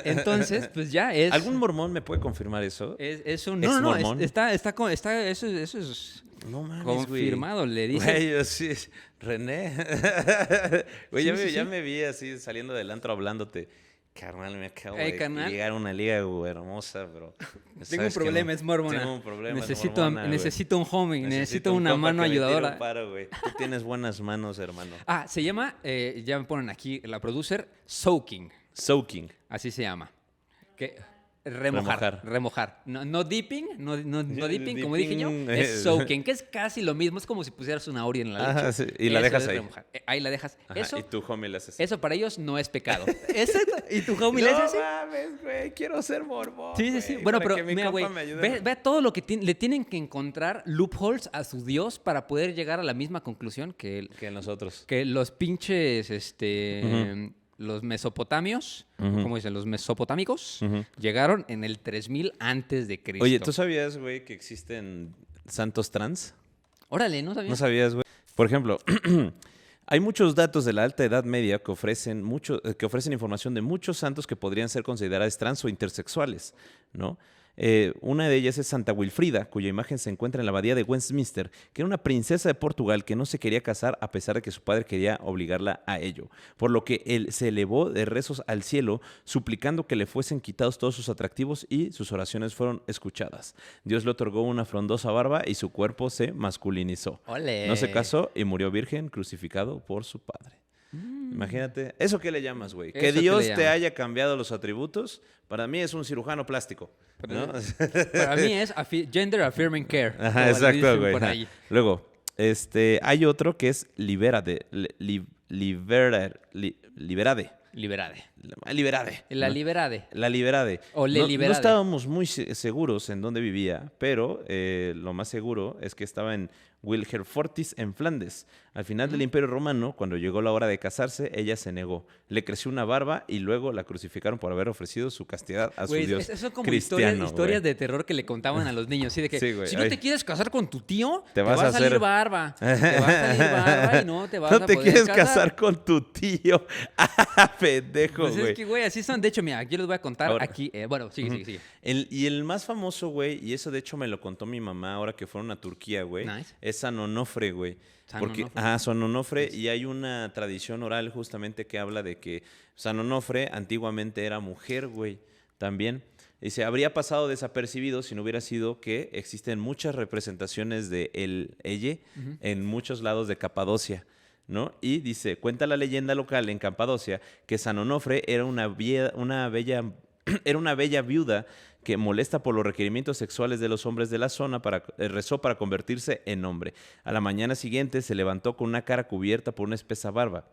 Entonces, pues ya es... ¿Algún mormón me puede confirmar eso? Es un... ¿Es No, mormón? eso es No mames, confirmado, le dices... Güey, yo sí, René. Güey, Sí, ya sí. me vi así saliendo del antro hablándote. Carnal, me acabo de carnal. llegar a una liga güey, hermosa, bro. Tengo un Sabes que problema, no. es mormona. Tengo un problema, es Necesito, mormona, güey. necesito un homie, necesito un una compa mano que me tire ayudadora. un paro, güey. Tú tienes buenas manos, hermano. Se llama, ya me ponen aquí la producer, soaking. Soaking. Así se llama. Que remojar. No dipping, no dipping, como dije yo, Dipping, es soaking, que es casi lo mismo, es como si pusieras una Oreo en la leche. Ajá, sí, y la Eso dejas es ahí. remojar. Ahí la dejas. Ajá, Eso, y tu homie le haces. eso para ellos no es pecado. Exacto. ¿Y tu homie le hace así? No mames, güey, quiero ser mormón. Sí, sí, sí. güey, Bueno, para pero que mi mira, compa güey, me ayude. ve a todo lo que le tienen que encontrar loopholes a su Dios para poder llegar a la misma conclusión que Que nosotros. que los pinches, los mesopotamios, ¿cómo dicen? Los mesopotámicos llegaron en el 3000 antes de Cristo. Oye, ¿tú sabías, güey, que existen santos trans? Órale, no sabía. ¿No sabías, güey? Por ejemplo, hay muchos datos de la Alta Edad Media que ofrecen información de muchos santos que podrían ser considerados trans o intersexuales, ¿no? Una de ellas es Santa Wilfrida, cuya imagen se encuentra en la abadía de Westminster, que era una princesa de Portugal que no se quería casar a pesar de que su padre quería obligarla a ello, por lo que él se elevó de rezos al cielo, suplicando que le fuesen quitados todos sus atractivos y sus oraciones fueron escuchadas. Dios le otorgó una frondosa barba y su cuerpo se masculinizó. Ole. No se casó y murió virgen, crucificado por su padre. Imagínate, ¿eso qué le llamas, güey? Que ¿Eso qué Dios le te llamas? haya cambiado los atributos, para mí es un cirujano plástico, ¿no? Para mí es gender affirming care. Ajá, como le exacto, dicen güey. por Ajá. ahí. Luego, hay otro que es Liberade. Liberade. Liberade. La ¿no? liberade. La Liberade. O le no, Liberade. No estábamos muy seguros en dónde vivía, pero lo más seguro es que estaba en Wilgefortis, en Flandes. Al final del Imperio Romano, cuando llegó la hora de casarse, ella se negó. Le creció una barba y luego la crucificaron por haber ofrecido su castidad a su Güey, dios esas son como cristiano. historias güey. de terror que le contaban a los niños. Así de que, Sí, güey. si no Ay. te quieres casar con tu tío, Te te vas va a a salir hacer- barba. Te va a salir barba y no te vas No a te poder quieres casar con tu tío. Pendejo, Pues güey. es que, güey, así son. De hecho, mira, yo les voy a contar Ahora. aquí. Bueno, sigue. El más famoso, güey, y eso de hecho me lo contó mi mamá ahora que fueron a Turquía, güey, Nice. es San Onofre, güey. San Porque, Onofre. ajá, San Onofre, y hay una tradición oral justamente que habla de que San Onofre antiguamente era mujer, güey, también. Y se habría pasado desapercibido si no hubiera sido que existen muchas representaciones de ella en muchos lados de Capadocia, ¿no? Y dice, cuenta la leyenda local en Capadocia que San Onofre era una bella era una bella viuda que, molesta por los requerimientos sexuales de los hombres de la zona, rezó para convertirse en hombre. A la mañana siguiente se levantó con una cara cubierta por una espesa barba.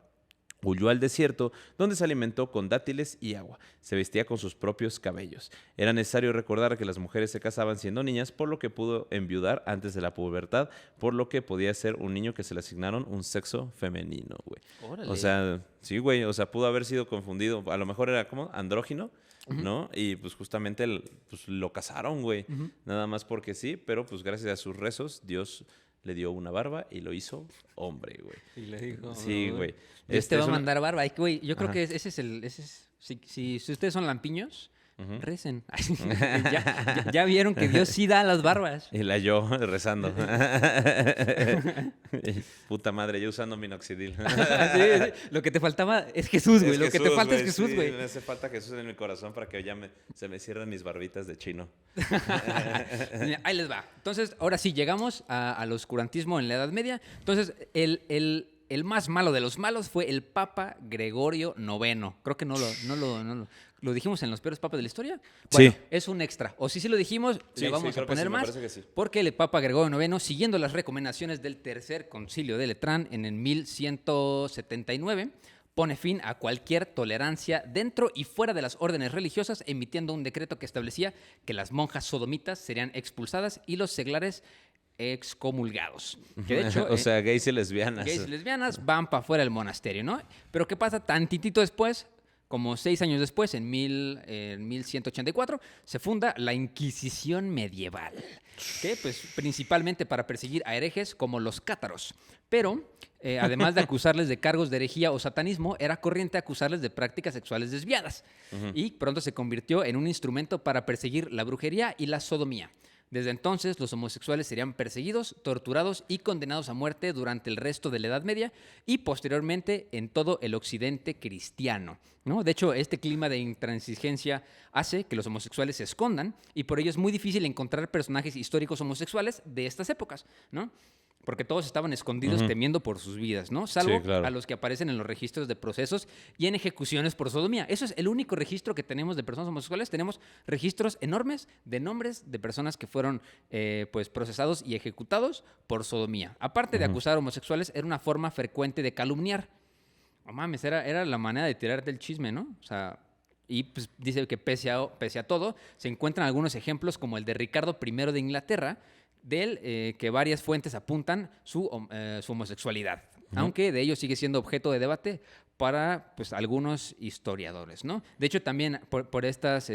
Huyó al desierto, donde se alimentó con dátiles y agua. Se vestía con sus propios cabellos. Era necesario recordar que las mujeres se casaban siendo niñas, por lo que pudo enviudar antes de la pubertad, por lo que podía ser un niño que se le asignaron un sexo femenino, güey. Órale. O sea, sí, güey, o sea, pudo haber sido confundido. A lo mejor era como andrógino, ¿no? Y pues justamente pues, lo casaron, güey. Nada más porque sí, pero pues gracias a sus rezos, Dios le dio una barba y lo hizo hombre, güey. Y le dijo, Sí, güey. Dios te va es a una- mandar barba. Ay, güey, yo creo Ajá. que ese es el... Si ustedes son lampiños, recen. Ya vieron que Dios sí da las barbas. Y la yo rezando. Puta madre, yo usando minoxidil. Sí. Lo que te faltaba es Jesús, güey. Es Lo que te falta es güey, Jesús, sí, güey. me hace falta Jesús en mi corazón para que ya se me cierren mis barbitas de chino. Mira, ahí les va. Entonces, ahora sí, llegamos al oscurantismo en la Edad Media. Entonces, el más malo de los malos fue el Papa Gregorio IX. Creo que no lo ¿Lo dijimos en los peores papas de la historia? Bueno, Sí. es un extra. O si sí lo dijimos, le vamos creo a que poner sí, me más. parece que sí. Porque el Papa Gregorio IX, siguiendo las recomendaciones del Tercer Concilio de Letrán en el 1179, pone fin a cualquier tolerancia dentro y fuera de las órdenes religiosas, emitiendo un decreto que establecía que las monjas sodomitas serían expulsadas y los seglares excomulgados. Que de hecho, O sea, gays y lesbianas. gays y lesbianas van para afuera del monasterio, ¿no? Pero ¿qué pasa? Tantitito después, como 6 años después, en 1184, se funda la Inquisición medieval, que pues principalmente para perseguir a herejes como los cátaros. Pero, además de acusarles de cargos de herejía o satanismo, era corriente acusarles de prácticas sexuales desviadas. Y pronto se convirtió en un instrumento para perseguir la brujería y la sodomía. Desde entonces, los homosexuales serían perseguidos, torturados y condenados a muerte durante el resto de la Edad Media y posteriormente en todo el occidente cristiano, ¿no? De hecho, este clima de intransigencia hace que los homosexuales se escondan y por ello es muy difícil encontrar personajes históricos homosexuales de estas épocas, ¿no? Porque todos estaban escondidos temiendo por sus vidas, ¿no? Salvo Sí, claro. a los que aparecen en los registros de procesos y en ejecuciones por sodomía. Eso es el único registro que tenemos de personas homosexuales. Tenemos registros enormes de nombres de personas que fueron pues procesados y ejecutados por sodomía. Aparte de acusar a homosexuales, era una forma frecuente de calumniar. No mames, era la manera de tirarte el chisme, ¿no? O sea, y pues dice que pese a todo, se encuentran algunos ejemplos como el de Ricardo I de Inglaterra, del que varias fuentes apuntan su homosexualidad, aunque de ello sigue siendo objeto de debate para pues, algunos historiadores, ¿no? De hecho, también por estas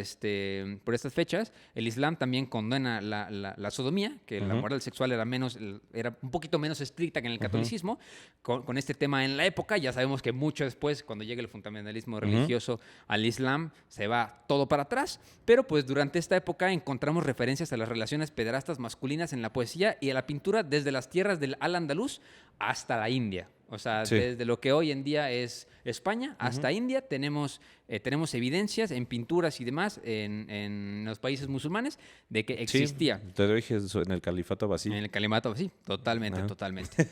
fechas, el Islam también condena la sodomía, que la moral sexual era un poquito menos estricta que en el catolicismo. Con este tema en la época, ya sabemos que mucho después, cuando llega el fundamentalismo religioso al Islam, se va todo para atrás, pero pues durante esta época encontramos referencias a las relaciones pederastas masculinas en la poesía y a la pintura desde las tierras del Al-Ándalus hasta la India. O sea, Sí. desde lo que hoy en día es España hasta India tenemos evidencias en pinturas y demás en los países musulmanes de que existía. Sí, te lo dije eso en el califato En abasí. el calimato, sí, totalmente, Ajá. totalmente.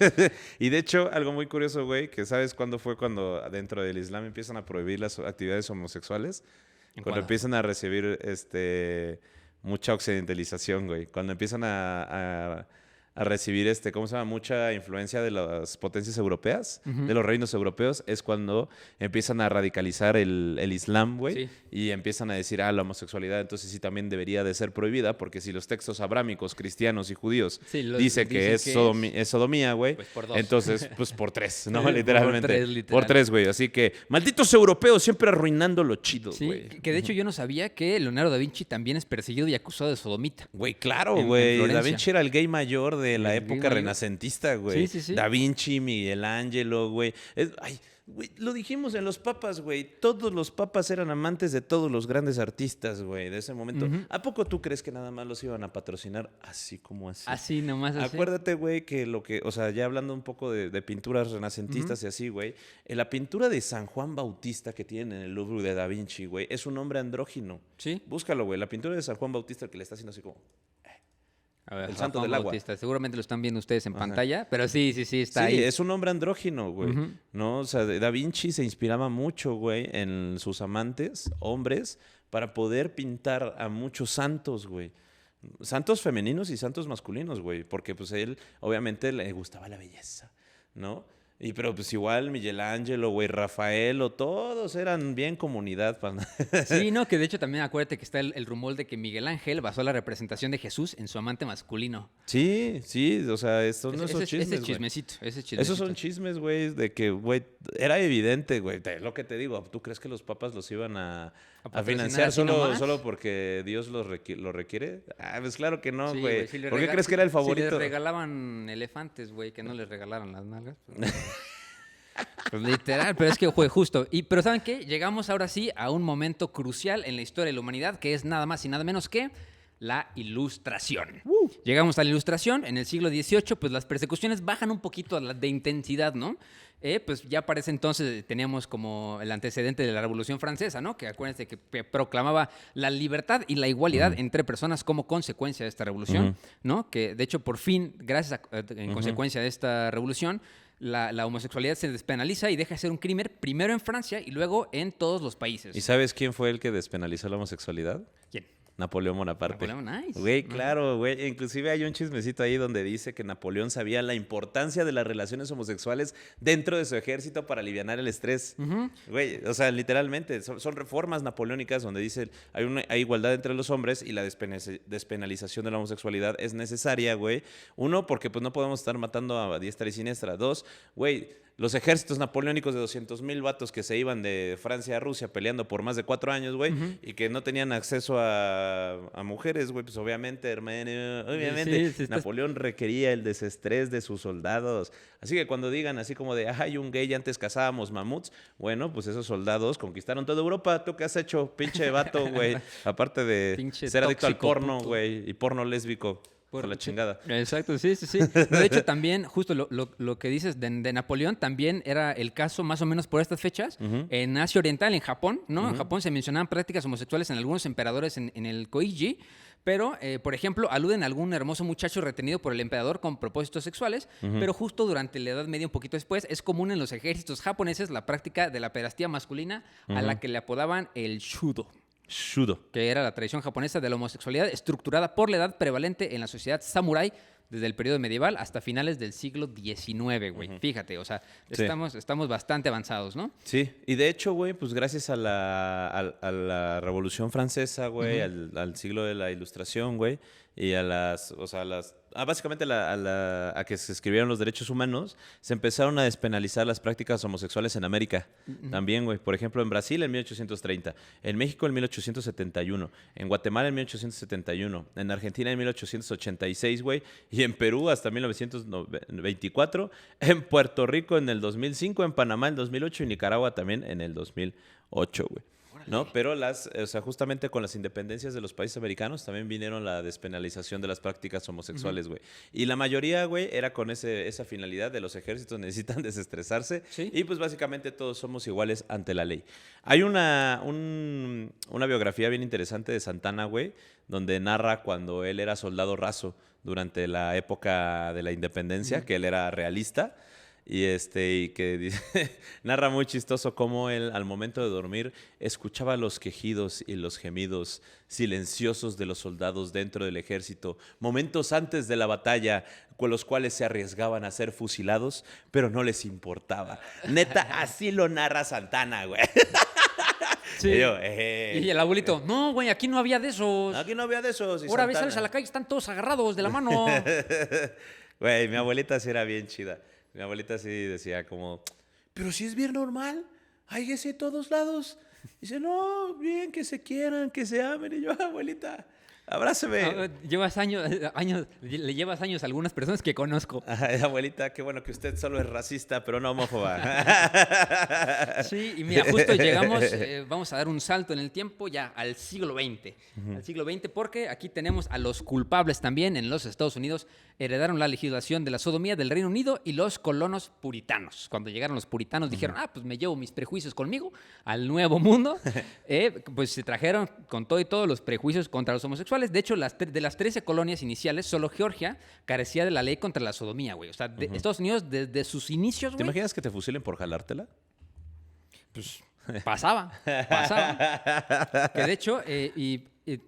Y de hecho, algo muy curioso, güey, que ¿sabes cuándo fue cuando dentro del Islam empiezan a prohibir las actividades homosexuales? ¿En Cuando cuándo? empiezan a recibir mucha occidentalización, güey. Cuando empiezan a recibir ¿cómo se llama? Mucha influencia de las potencias europeas, de los reinos europeos, es cuando empiezan a radicalizar el Islam, güey, Sí. y empiezan a decir, la homosexualidad entonces sí también debería de ser prohibida, porque si los textos abrámicos, cristianos y judíos Sí, dice que es sodomía, güey, Pues por dos. entonces, pues por tres, ¿no? Por Literalmente. tres, literal. Por tres, güey. Así que, malditos europeos, siempre arruinando lo chido, Sí, güey. que de hecho yo no sabía que Leonardo da Vinci también es perseguido y acusado de sodomita. Güey, claro, En güey. Da Florencia. Vinci era el gay mayor de la El gay época mayor. renacentista, güey. Sí, sí, sí. Da Vinci, Miguel Ángelo, güey. Ay, güey, lo dijimos en los papas, güey. Todos los papas eran amantes de todos los grandes artistas, güey, de ese momento. ¿A poco tú crees que nada más los iban a patrocinar así como así? Así nomás así. Acuérdate, güey, que o sea, ya hablando un poco de pinturas renacentistas y así, güey, la pintura de San Juan Bautista que tienen en el Louvre de Da Vinci, güey, es un hombre andrógino. Sí. Búscalo, güey, la pintura de San Juan Bautista que le está haciendo así como... A ver, El Juan santo del agua. Bautista. Seguramente lo están viendo ustedes en Ajá. pantalla, pero sí, está Sí, ahí. es un hombre andrógino, güey. ¿No? O sea, Da Vinci se inspiraba mucho, güey, en sus amantes, hombres, para poder pintar a muchos santos, güey. Santos femeninos y santos masculinos, güey. Porque, pues, él, obviamente, le gustaba la belleza, ¿no? Pero, pues, igual Miguel Ángelo, güey, Rafaelo, todos eran bien comunidad. Sí, no, que de hecho también acuérdate que está el rumor de que Miguel Ángel basó la representación de Jesús en su amante masculino. Sí, o sea, estos no son Ese chismes, es güey. chismecito, ese es chismecito. Esos son chismes, güey, de que, güey, era evidente, güey. Lo que te digo, ¿tú crees que los papas los iban a patrocinar financiar así nomás? solo porque Dios lo requiere? Pues claro que no, Sí, güey. si le ¿Por qué crees que era el Si favorito? les regalaban elefantes, güey, que no les regalaran las nalgas. Pues literal, pero es que fue justo. Pero ¿saben qué? Llegamos ahora sí a un momento crucial en la historia de la humanidad, que es nada más y nada menos que la Ilustración. Llegamos a la Ilustración, en el siglo XVIII, pues las persecuciones bajan un poquito de intensidad, ¿no? Pues ya para ese entonces teníamos como el antecedente de la Revolución Francesa, ¿no? Que acuérdense que proclamaba la libertad y la igualdad entre personas como consecuencia de esta revolución, ¿no? Que de hecho por fin, en consecuencia de esta revolución, la homosexualidad se despenaliza y deja de ser un crimen primero en Francia y luego en todos los países. ¿Y sabes quién fue el que despenalizó la homosexualidad? ¿Quién? Napoleón Bonaparte. Napoleón, nice. Güey, claro, güey. Inclusive hay un chismecito ahí donde dice que Napoleón sabía la importancia de las relaciones homosexuales dentro de su ejército para aliviar el estrés. Güey, o sea, literalmente, son reformas napoleónicas donde dice hay igualdad entre los hombres y la despenalización de la homosexualidad es necesaria, güey. Uno, porque pues no podemos estar matando a diestra y siniestra. Dos, güey, los ejércitos napoleónicos de 200,000 vatos que se iban de Francia a Rusia peleando por más de 4 años, güey, y que no tenían acceso a mujeres, güey, pues obviamente, hermano, obviamente, Napoleón requería el desestrés de sus soldados. Así que cuando digan así como de, hay un gay, antes cazábamos mamuts, bueno, pues esos soldados conquistaron toda Europa. ¿Tú qué has hecho, pinche vato, güey? Aparte de pinche ser adicto al porno, puto. güey, y porno lésbico. Por la chingada. Exacto, sí. De hecho, también, justo lo que dices de Napoleón, también era el caso más o menos por estas fechas. En Asia Oriental, en Japón, ¿no? En Japón se mencionaban prácticas homosexuales en algunos emperadores en el Koigi, pero, por ejemplo, aluden a algún hermoso muchacho retenido por el emperador con propósitos sexuales, pero justo durante la Edad Media, un poquito después, es común en los ejércitos japoneses la práctica de la pederastía masculina a la que le apodaban el shudo. Shudo. Que era la tradición japonesa de la homosexualidad estructurada por la edad prevalente en la sociedad samurái desde el periodo medieval hasta finales del siglo XIX, güey. Fíjate, o sea, estamos bastante avanzados, ¿no? Sí, y de hecho, güey, pues gracias a la Revolución Francesa, güey, al siglo de la Ilustración, güey, y básicamente a que se escribieron los derechos humanos, se empezaron a despenalizar las prácticas homosexuales en América. También, güey. Por ejemplo, en Brasil en 1830, en México en 1871, en Guatemala en 1871, en Argentina en 1886, güey, y en Perú hasta 1924, en Puerto Rico en el 2005, en Panamá en el 2008 y Nicaragua también en el 2008, güey. ¿No? Pero justamente con las independencias de los países americanos también vinieron la despenalización de las prácticas homosexuales, güey. Y la mayoría, güey, era con esa finalidad de los ejércitos necesitan desestresarse. ¿Sí? Y pues básicamente todos somos iguales ante la ley. Hay una biografía bien interesante de Santana, güey, donde narra cuando él era soldado raso durante la época de la independencia, que él era realista. Y que dice, narra muy chistoso cómo él al momento de dormir escuchaba los quejidos y los gemidos silenciosos de los soldados dentro del ejército, momentos antes de la batalla, con los cuales se arriesgaban a ser fusilados, pero no les importaba. Neta, así lo narra Santana, güey. Sí. Y el abuelito, no, güey, aquí no había de esos. Aquí no había de esos. Ahora ves, sales a la calle, están todos agarrados de la mano. Güey, mi abuelita sí era bien chida. Mi abuelita sí decía como, pero si es bien normal, hay ese de todos lados. Dice, no, bien, que se quieran, que se amen. Y yo, abuelita, abrázame. Llevas años, le llevas años a algunas personas que conozco. Abuelita, qué bueno que usted solo es racista, pero no homófoba. Sí, y mira, justo llegamos, vamos a dar un salto en el tiempo ya al siglo XX. Al siglo XX porque aquí tenemos a los culpables también en los Estados Unidos. Heredaron la legislación de la sodomía del Reino Unido y los colonos puritanos. Cuando llegaron los puritanos dijeron, pues me llevo mis prejuicios conmigo al nuevo mundo. Pues se trajeron con todo y todos los prejuicios contra los homosexuales. De hecho, de las 13 colonias iniciales, solo Georgia carecía de la ley contra la sodomía, güey. O sea, Estados Unidos desde sus inicios, güey. ¿Te imaginas que te fusilen por jalártela? Pues pasaba. Que de hecho,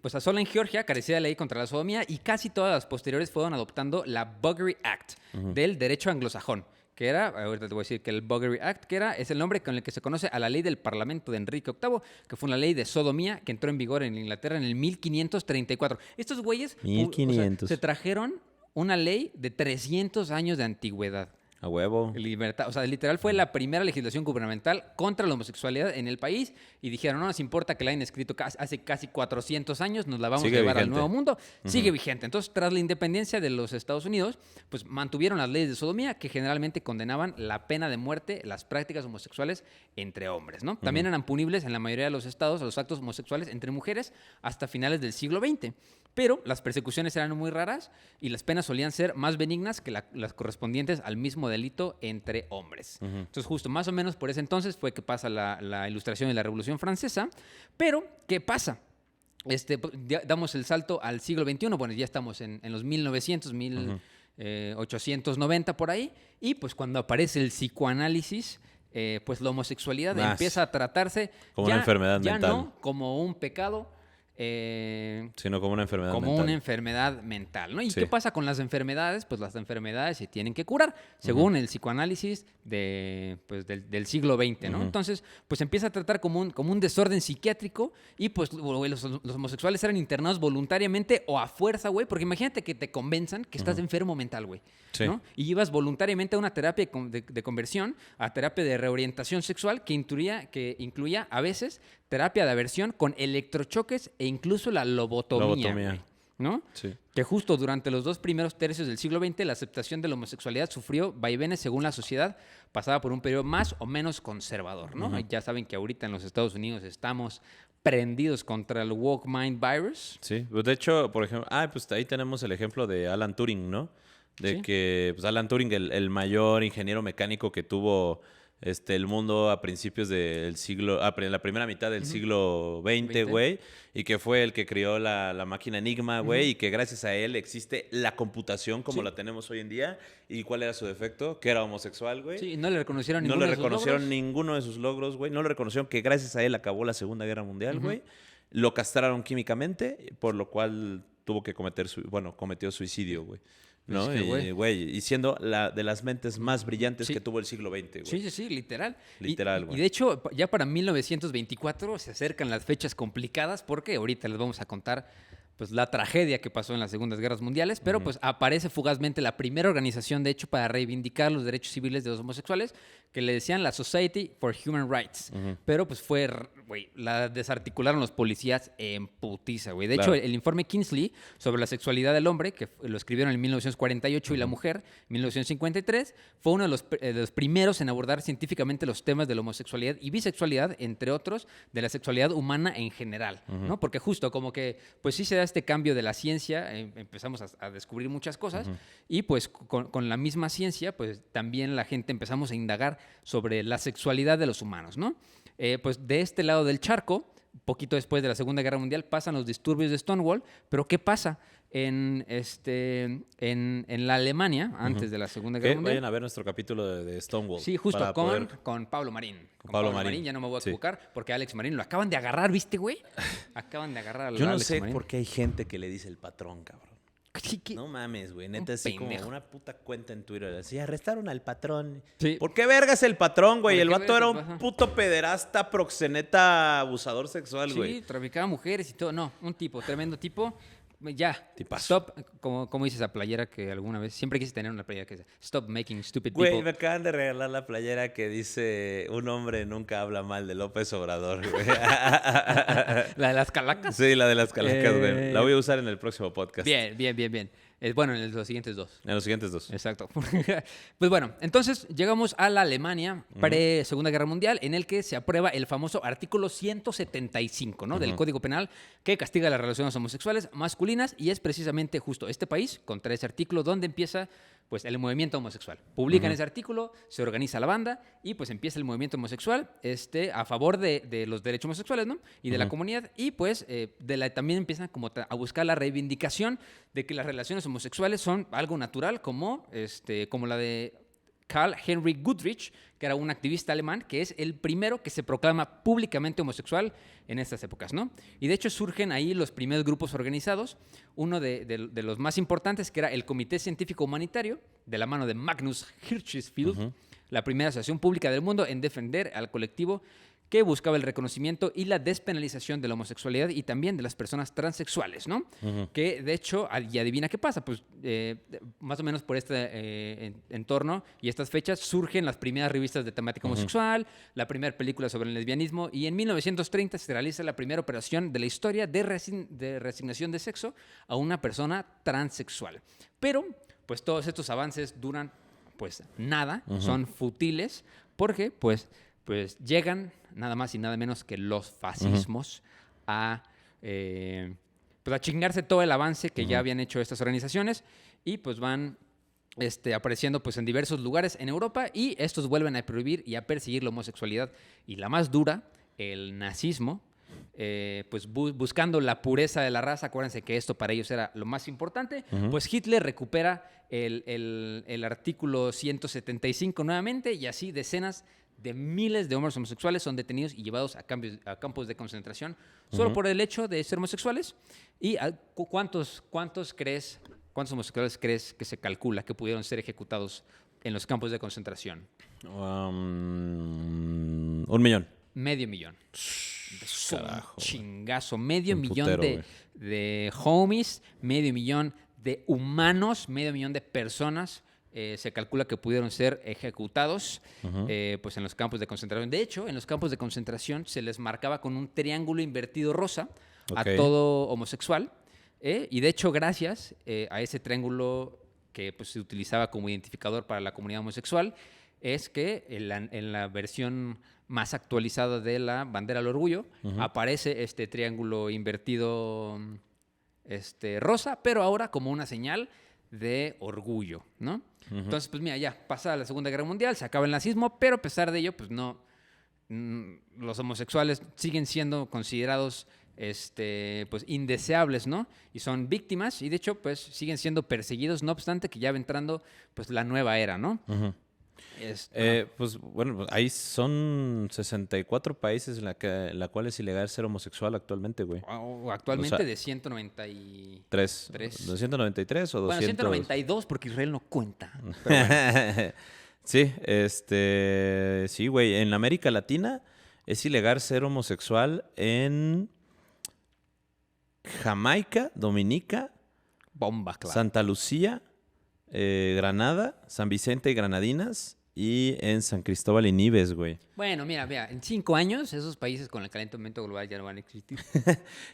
pues solo en Georgia carecía de ley contra la sodomía y casi todas las posteriores fueron adoptando la Buggery Act del derecho anglosajón, que era, ahorita te voy a decir que el Buggery Act, es el nombre con el que se conoce a la ley del Parlamento de Enrique VIII, que fue una ley de sodomía que entró en vigor en Inglaterra en el 1534. Estos güeyes 1500. se trajeron una ley de 300 años de antigüedad. A huevo. Libertad. O sea, literal fue la primera legislación gubernamental contra la homosexualidad en el país y dijeron, no nos importa que la hayan escrito hace casi 400 años, nos la vamos a llevar al nuevo mundo. Sigue vigente. Entonces, tras la independencia de los Estados Unidos, pues mantuvieron las leyes de sodomía que generalmente condenaban la pena de muerte, las prácticas homosexuales entre hombres, ¿no? También eran punibles en la mayoría de los estados los actos homosexuales entre mujeres hasta finales del siglo XX. Pero las persecuciones eran muy raras y las penas solían ser más benignas que las correspondientes al mismo delito entre hombres. Entonces, justo más o menos por ese entonces fue que pasa la Ilustración y la Revolución Francesa. Pero, ¿qué pasa? Damos el salto al siglo XXI. Bueno, ya estamos en los 1900, 1890 por ahí, y pues cuando aparece el psicoanálisis, pues la homosexualidad empieza a tratarse como una enfermedad ya mental. no como un pecado, sino como una enfermedad como mental. una enfermedad mental, ¿no? ¿Y Sí. qué pasa con las enfermedades? Pues las enfermedades se tienen que curar, según el psicoanálisis del siglo XX, ¿no? Entonces, pues empieza a tratar como un desorden psiquiátrico, y pues los homosexuales eran internados voluntariamente o a fuerza, güey, porque imagínate que te convenzan que estás enfermo mental, güey, Sí. ¿no? Y ibas voluntariamente a una terapia de conversión, a terapia de reorientación sexual que incluía a veces terapia de aversión con electrochoques e incluso la lobotomía. Güey, ¿no? Sí. Que justo durante los 2 primeros tercios del siglo XX la aceptación de la homosexualidad sufrió vaivenes según la sociedad, pasaba por un periodo más o menos conservador, ¿no? Ya saben que ahorita en los Estados Unidos estamos prendidos contra el woke mind virus. Sí, pues de hecho, por ejemplo, pues ahí tenemos el ejemplo de Alan Turing, ¿no? De Sí. que pues Alan Turing, el mayor ingeniero mecánico que tuvo el mundo a principios del siglo, la primera mitad del siglo XX, güey, y que fue el que creó la máquina Enigma, güey, y que gracias a él existe la computación como la tenemos hoy en día. ¿Y cuál era su defecto? Que era homosexual, güey. Sí, no le reconocieron No ninguno le de sus reconocieron logros. ninguno de sus logros, güey. No le reconocieron que gracias a él acabó la Segunda Guerra Mundial, güey. Lo castraron químicamente, por lo cual tuvo que cometió suicidio, güey. ¿No? Es que, güey. Y siendo de las mentes más brillantes Sí. que tuvo el siglo XX, güey. Sí, literal. Literal, Y güey. de hecho, ya para 1924 se acercan las fechas complicadas, porque ahorita les vamos a contar pues la tragedia que pasó en las Segundas Guerras Mundiales, pero pues aparece fugazmente la primera organización, de hecho, para reivindicar los derechos civiles de los homosexuales, que le decían la Society for Human Rights. Pero pues la desarticularon los policías en putiza, güey. De hecho, el informe Kingsley sobre la sexualidad del hombre, que lo escribieron en 1948, y la mujer en 1953, fue uno de los primeros en abordar científicamente los temas de la homosexualidad y bisexualidad, entre otros, de la sexualidad humana en general, ¿no? Porque justo como que, pues sí se da este cambio de la ciencia, empezamos a descubrir muchas cosas, y pues con la misma ciencia, pues también la gente empezamos a indagar sobre la sexualidad de los humanos, ¿no? Pues de este lado del charco, poquito después de la Segunda Guerra Mundial, pasan los disturbios de Stonewall, pero ¿qué pasa en la Alemania antes de la Segunda Guerra Mundial? Vayan a ver nuestro capítulo de Stonewall. Sí, justo para con Pablo Marín. Con Pablo Pablo Marín. Marín, ya no me voy a Sí. equivocar, porque Alex Marín lo acaban de agarrar, ¿viste, güey? Acaban de agarrar a Yo no Alex sé Marín. por qué hay gente que le dice el patrón, cabrón. Sí, que- No mames, güey. Neta, así pendejo. como una puta cuenta en Twitter. Así, arrestaron al patrón. Sí. ¿Por qué vergas el patrón, güey? ¿Por El qué vato era vergas? un Ajá. puto pederasta, proxeneta, abusador sexual, Sí, güey. traficaba mujeres y todo. No, un tipo, tremendo tipo. Ya, Tipazo. stop, como dice esa playera que alguna vez, siempre quise tener una playera que dice, stop making stupid Güey, people. me acaban de regalar la playera que dice: un hombre nunca habla mal de López Obrador, güey. La de las calacas. Sí, la de las calacas, güey. Eh, La voy a usar en el próximo podcast. Bien. Bueno, en los siguientes 2. En los siguientes 2. Exacto. Pues bueno, entonces llegamos a la Alemania pre-Segunda Guerra Mundial, en el que se aprueba el famoso artículo 175, ¿no? Del Código Penal, que castiga las relaciones homosexuales masculinas, y es precisamente justo este país, contra ese artículo, donde empieza pues el movimiento homosexual. Publican ese artículo, se organiza la banda, y pues empieza el movimiento homosexual a favor de los derechos homosexuales, ¿no? Y de la comunidad, y pues también empiezan como a buscar la reivindicación de que las relaciones homosexuales son algo natural, como la de Karl Heinrich Goodrich, que era un activista alemán, que es el primero que se proclama públicamente homosexual en estas épocas, ¿no? Y de hecho surgen ahí los primeros grupos organizados, uno de los más importantes, que era el Comité Científico Humanitario, de la mano de Magnus Hirschfeld, la primera asociación pública del mundo en defender al colectivo que buscaba el reconocimiento y la despenalización de la homosexualidad y también de las personas transexuales, ¿no? Que, de hecho, y adivina qué pasa, pues más o menos por este entorno y estas fechas surgen las primeras revistas de temática homosexual, la primera película sobre el lesbianismo, y en 1930 se realiza la primera operación de la historia de reasignación de sexo a una persona transexual. Pero, pues todos estos avances duran, pues, nada, son futiles, porque, pues llegan nada más y nada menos que los fascismos a chingarse todo el avance que ya habían hecho estas organizaciones, y pues van apareciendo pues en diversos lugares en Europa, y estos vuelven a prohibir y a perseguir la homosexualidad. Y la más dura, el nazismo, pues buscando la pureza de la raza. Acuérdense que esto para ellos era lo más importante. Pues Hitler recupera el artículo 175 nuevamente, y así decenas de miles de hombres homosexuales son detenidos y llevados a campos de concentración solo por el hecho de ser homosexuales. ¿Y cuántos homosexuales crees que se calcula que pudieron ser ejecutados en los campos de concentración? 1,000,000. Medio millón. Es un Carajo, chingazo. Medio un millón putero, de homies, medio millón de humanos, medio millón de personas. Se calcula que pudieron ser ejecutados pues en los campos de concentración. De hecho, en los campos de concentración se les marcaba con un triángulo invertido rosa a todo homosexual. Y de hecho, gracias a ese triángulo que pues, se utilizaba como identificador para la comunidad homosexual, es que en la versión más actualizada de la bandera del orgullo aparece este triángulo invertido rosa, pero ahora como una señal de orgullo, ¿no? Entonces, pues mira, ya pasa la Segunda Guerra Mundial, se acaba el nazismo, pero a pesar de ello, pues no, los homosexuales siguen siendo considerados pues indeseables, ¿no? Y son víctimas, y de hecho, pues siguen siendo perseguidos, no obstante que ya va entrando pues la nueva era, ¿no? Pues bueno, ahí son 64 países en la cual es ilegal ser homosexual actualmente, güey. Actualmente, o sea, de 193. ¿De 193 o 200? Bueno, 192 porque Israel no cuenta. Pero bueno. Sí, sí, güey. En América Latina es ilegal ser homosexual en Jamaica, Dominica, Bomba, claro. Santa Lucía, Granada, San Vicente y Granadinas, y en San Cristóbal y Nieves, güey. Bueno, mira, en 5 años esos países con el calentamiento global ya no van a existir.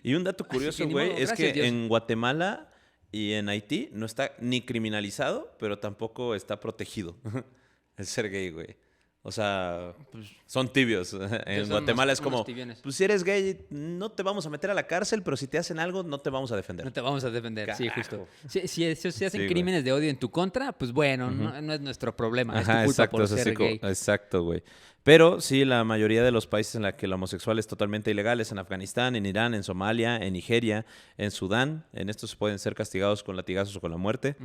Y un dato curioso, güey, es que Dios. en Guatemala y en Haití no está ni criminalizado, pero tampoco está protegido el ser gay, güey. O sea, son tibios. En Guatemala es como, pues si eres gay, no te vamos a meter a la cárcel, pero si te hacen algo, no te vamos a defender. No te vamos a defender, Carajo. sí, justo. Si hacen crímenes de odio en tu contra, pues bueno, no es nuestro problema, es tu culpa exacto, por ser gay. Exacto, güey. Pero sí, la mayoría de los países en los que el homosexual es totalmente ilegal es en Afganistán, en Irán, en Somalia, en Nigeria, en Sudán. En estos pueden ser castigados con latigazos o con la muerte.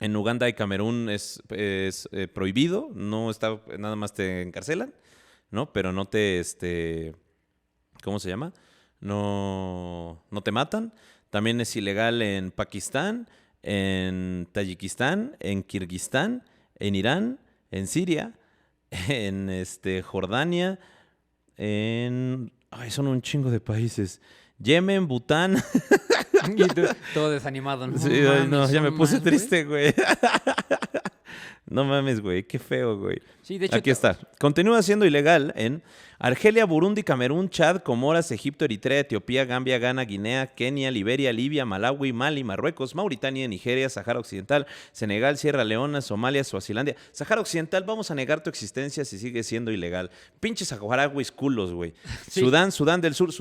En Uganda y Camerún es prohibido, no está, nada más te encarcelan, ¿no? Pero no te, ¿cómo se llama? No te matan. También es ilegal en Pakistán, en Tayikistán, en Kirguistán, en Irán, en Siria, en Jordania, son un chingo de países. Yemen, Bután. Y tú, todo desanimado. No, Sí, mames, no, ya me puse más, triste, güey. No mames, güey, qué feo, güey. Sí, de hecho, aquí está. Continúa siendo ilegal en Argelia, Burundi, Camerún, Chad, Comoras, Egipto, Eritrea, Etiopía, Gambia, Ghana, Guinea, Kenia, Liberia, Libia, Malawi, Mali, Marruecos, Mauritania, Nigeria, Sahara Occidental, Senegal, Sierra Leona, Somalia, Suazilandia. Sahara Occidental, vamos a negar tu existencia si sigue siendo ilegal. Pinches saharauis culos, güey. Sí. Sudán del Sur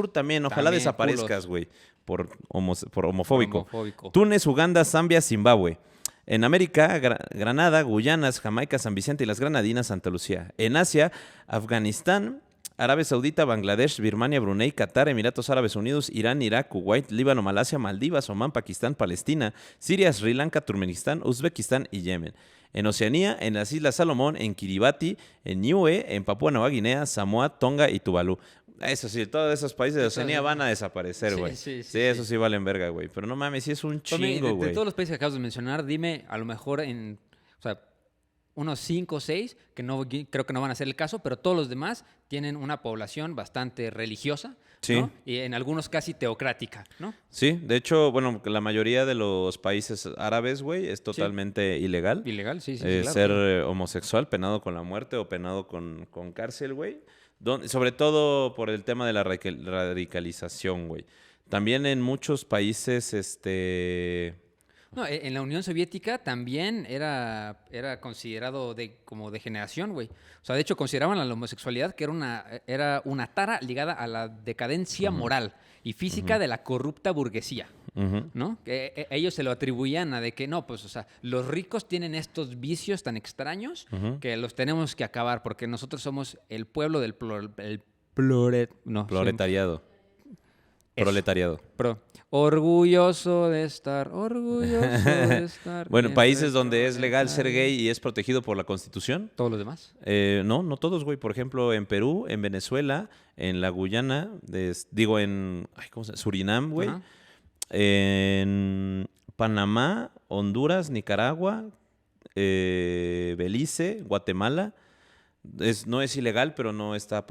también. Ojalá también desaparezcas, güey, por homofóbico. Túnez, Uganda, Zambia, Zimbabue. En América, Granada, Guyanas, Jamaica, San Vicente y las Granadinas, Santa Lucía. En Asia, Afganistán, Arabia Saudita, Bangladesh, Birmania, Brunei, Qatar, Emiratos Árabes Unidos, Irán, Irak, Kuwait, Líbano, Malasia, Maldivas, Omán, Pakistán, Palestina, Siria, Sri Lanka, Turkmenistán, Uzbekistán y Yemen. En Oceanía, en las Islas Salomón, en Kiribati, en Niue, en Papúa Nueva Guinea, Samoa, Tonga y Tuvalu. Eso sí, todos esos países de Oceanía van a desaparecer, güey. Sí, eso sí valen verga, güey. Pero no mames, sí es un chingo, güey. De todos los países que acabas de mencionar, dime, a lo mejor unos 5 o 6, que no creo que no van a ser el caso, pero todos los demás tienen una población bastante religiosa, ¿no? Y en algunos casi teocrática, ¿no? Sí, de hecho, bueno, la mayoría de los países árabes, güey, es totalmente ilegal. Ilegal, sí, claro. Ser homosexual, penado con la muerte o penado con cárcel, güey. Sobre todo por el tema de la radicalización, güey. También en muchos países, No, en la Unión Soviética también era considerado como degeneración, güey. O sea, de hecho, consideraban a la homosexualidad que era una tara ligada a la decadencia moral y física de la corrupta burguesía, ¿no? Que ellos se lo atribuían a de que no, pues, o sea, los ricos tienen estos vicios tan extraños que los tenemos que acabar porque nosotros somos el pueblo del Proletariado. Proletariado. Orgulloso de estar. Bueno, países donde es legal ser gay y es protegido por la Constitución. ¿Todos los demás? No todos, güey. Por ejemplo, en Perú, en Venezuela, en la Guyana, ¿cómo se llama? Surinam, güey. Ajá. En Panamá, Honduras, Nicaragua, Belice, Guatemala. No es ilegal, pero no estás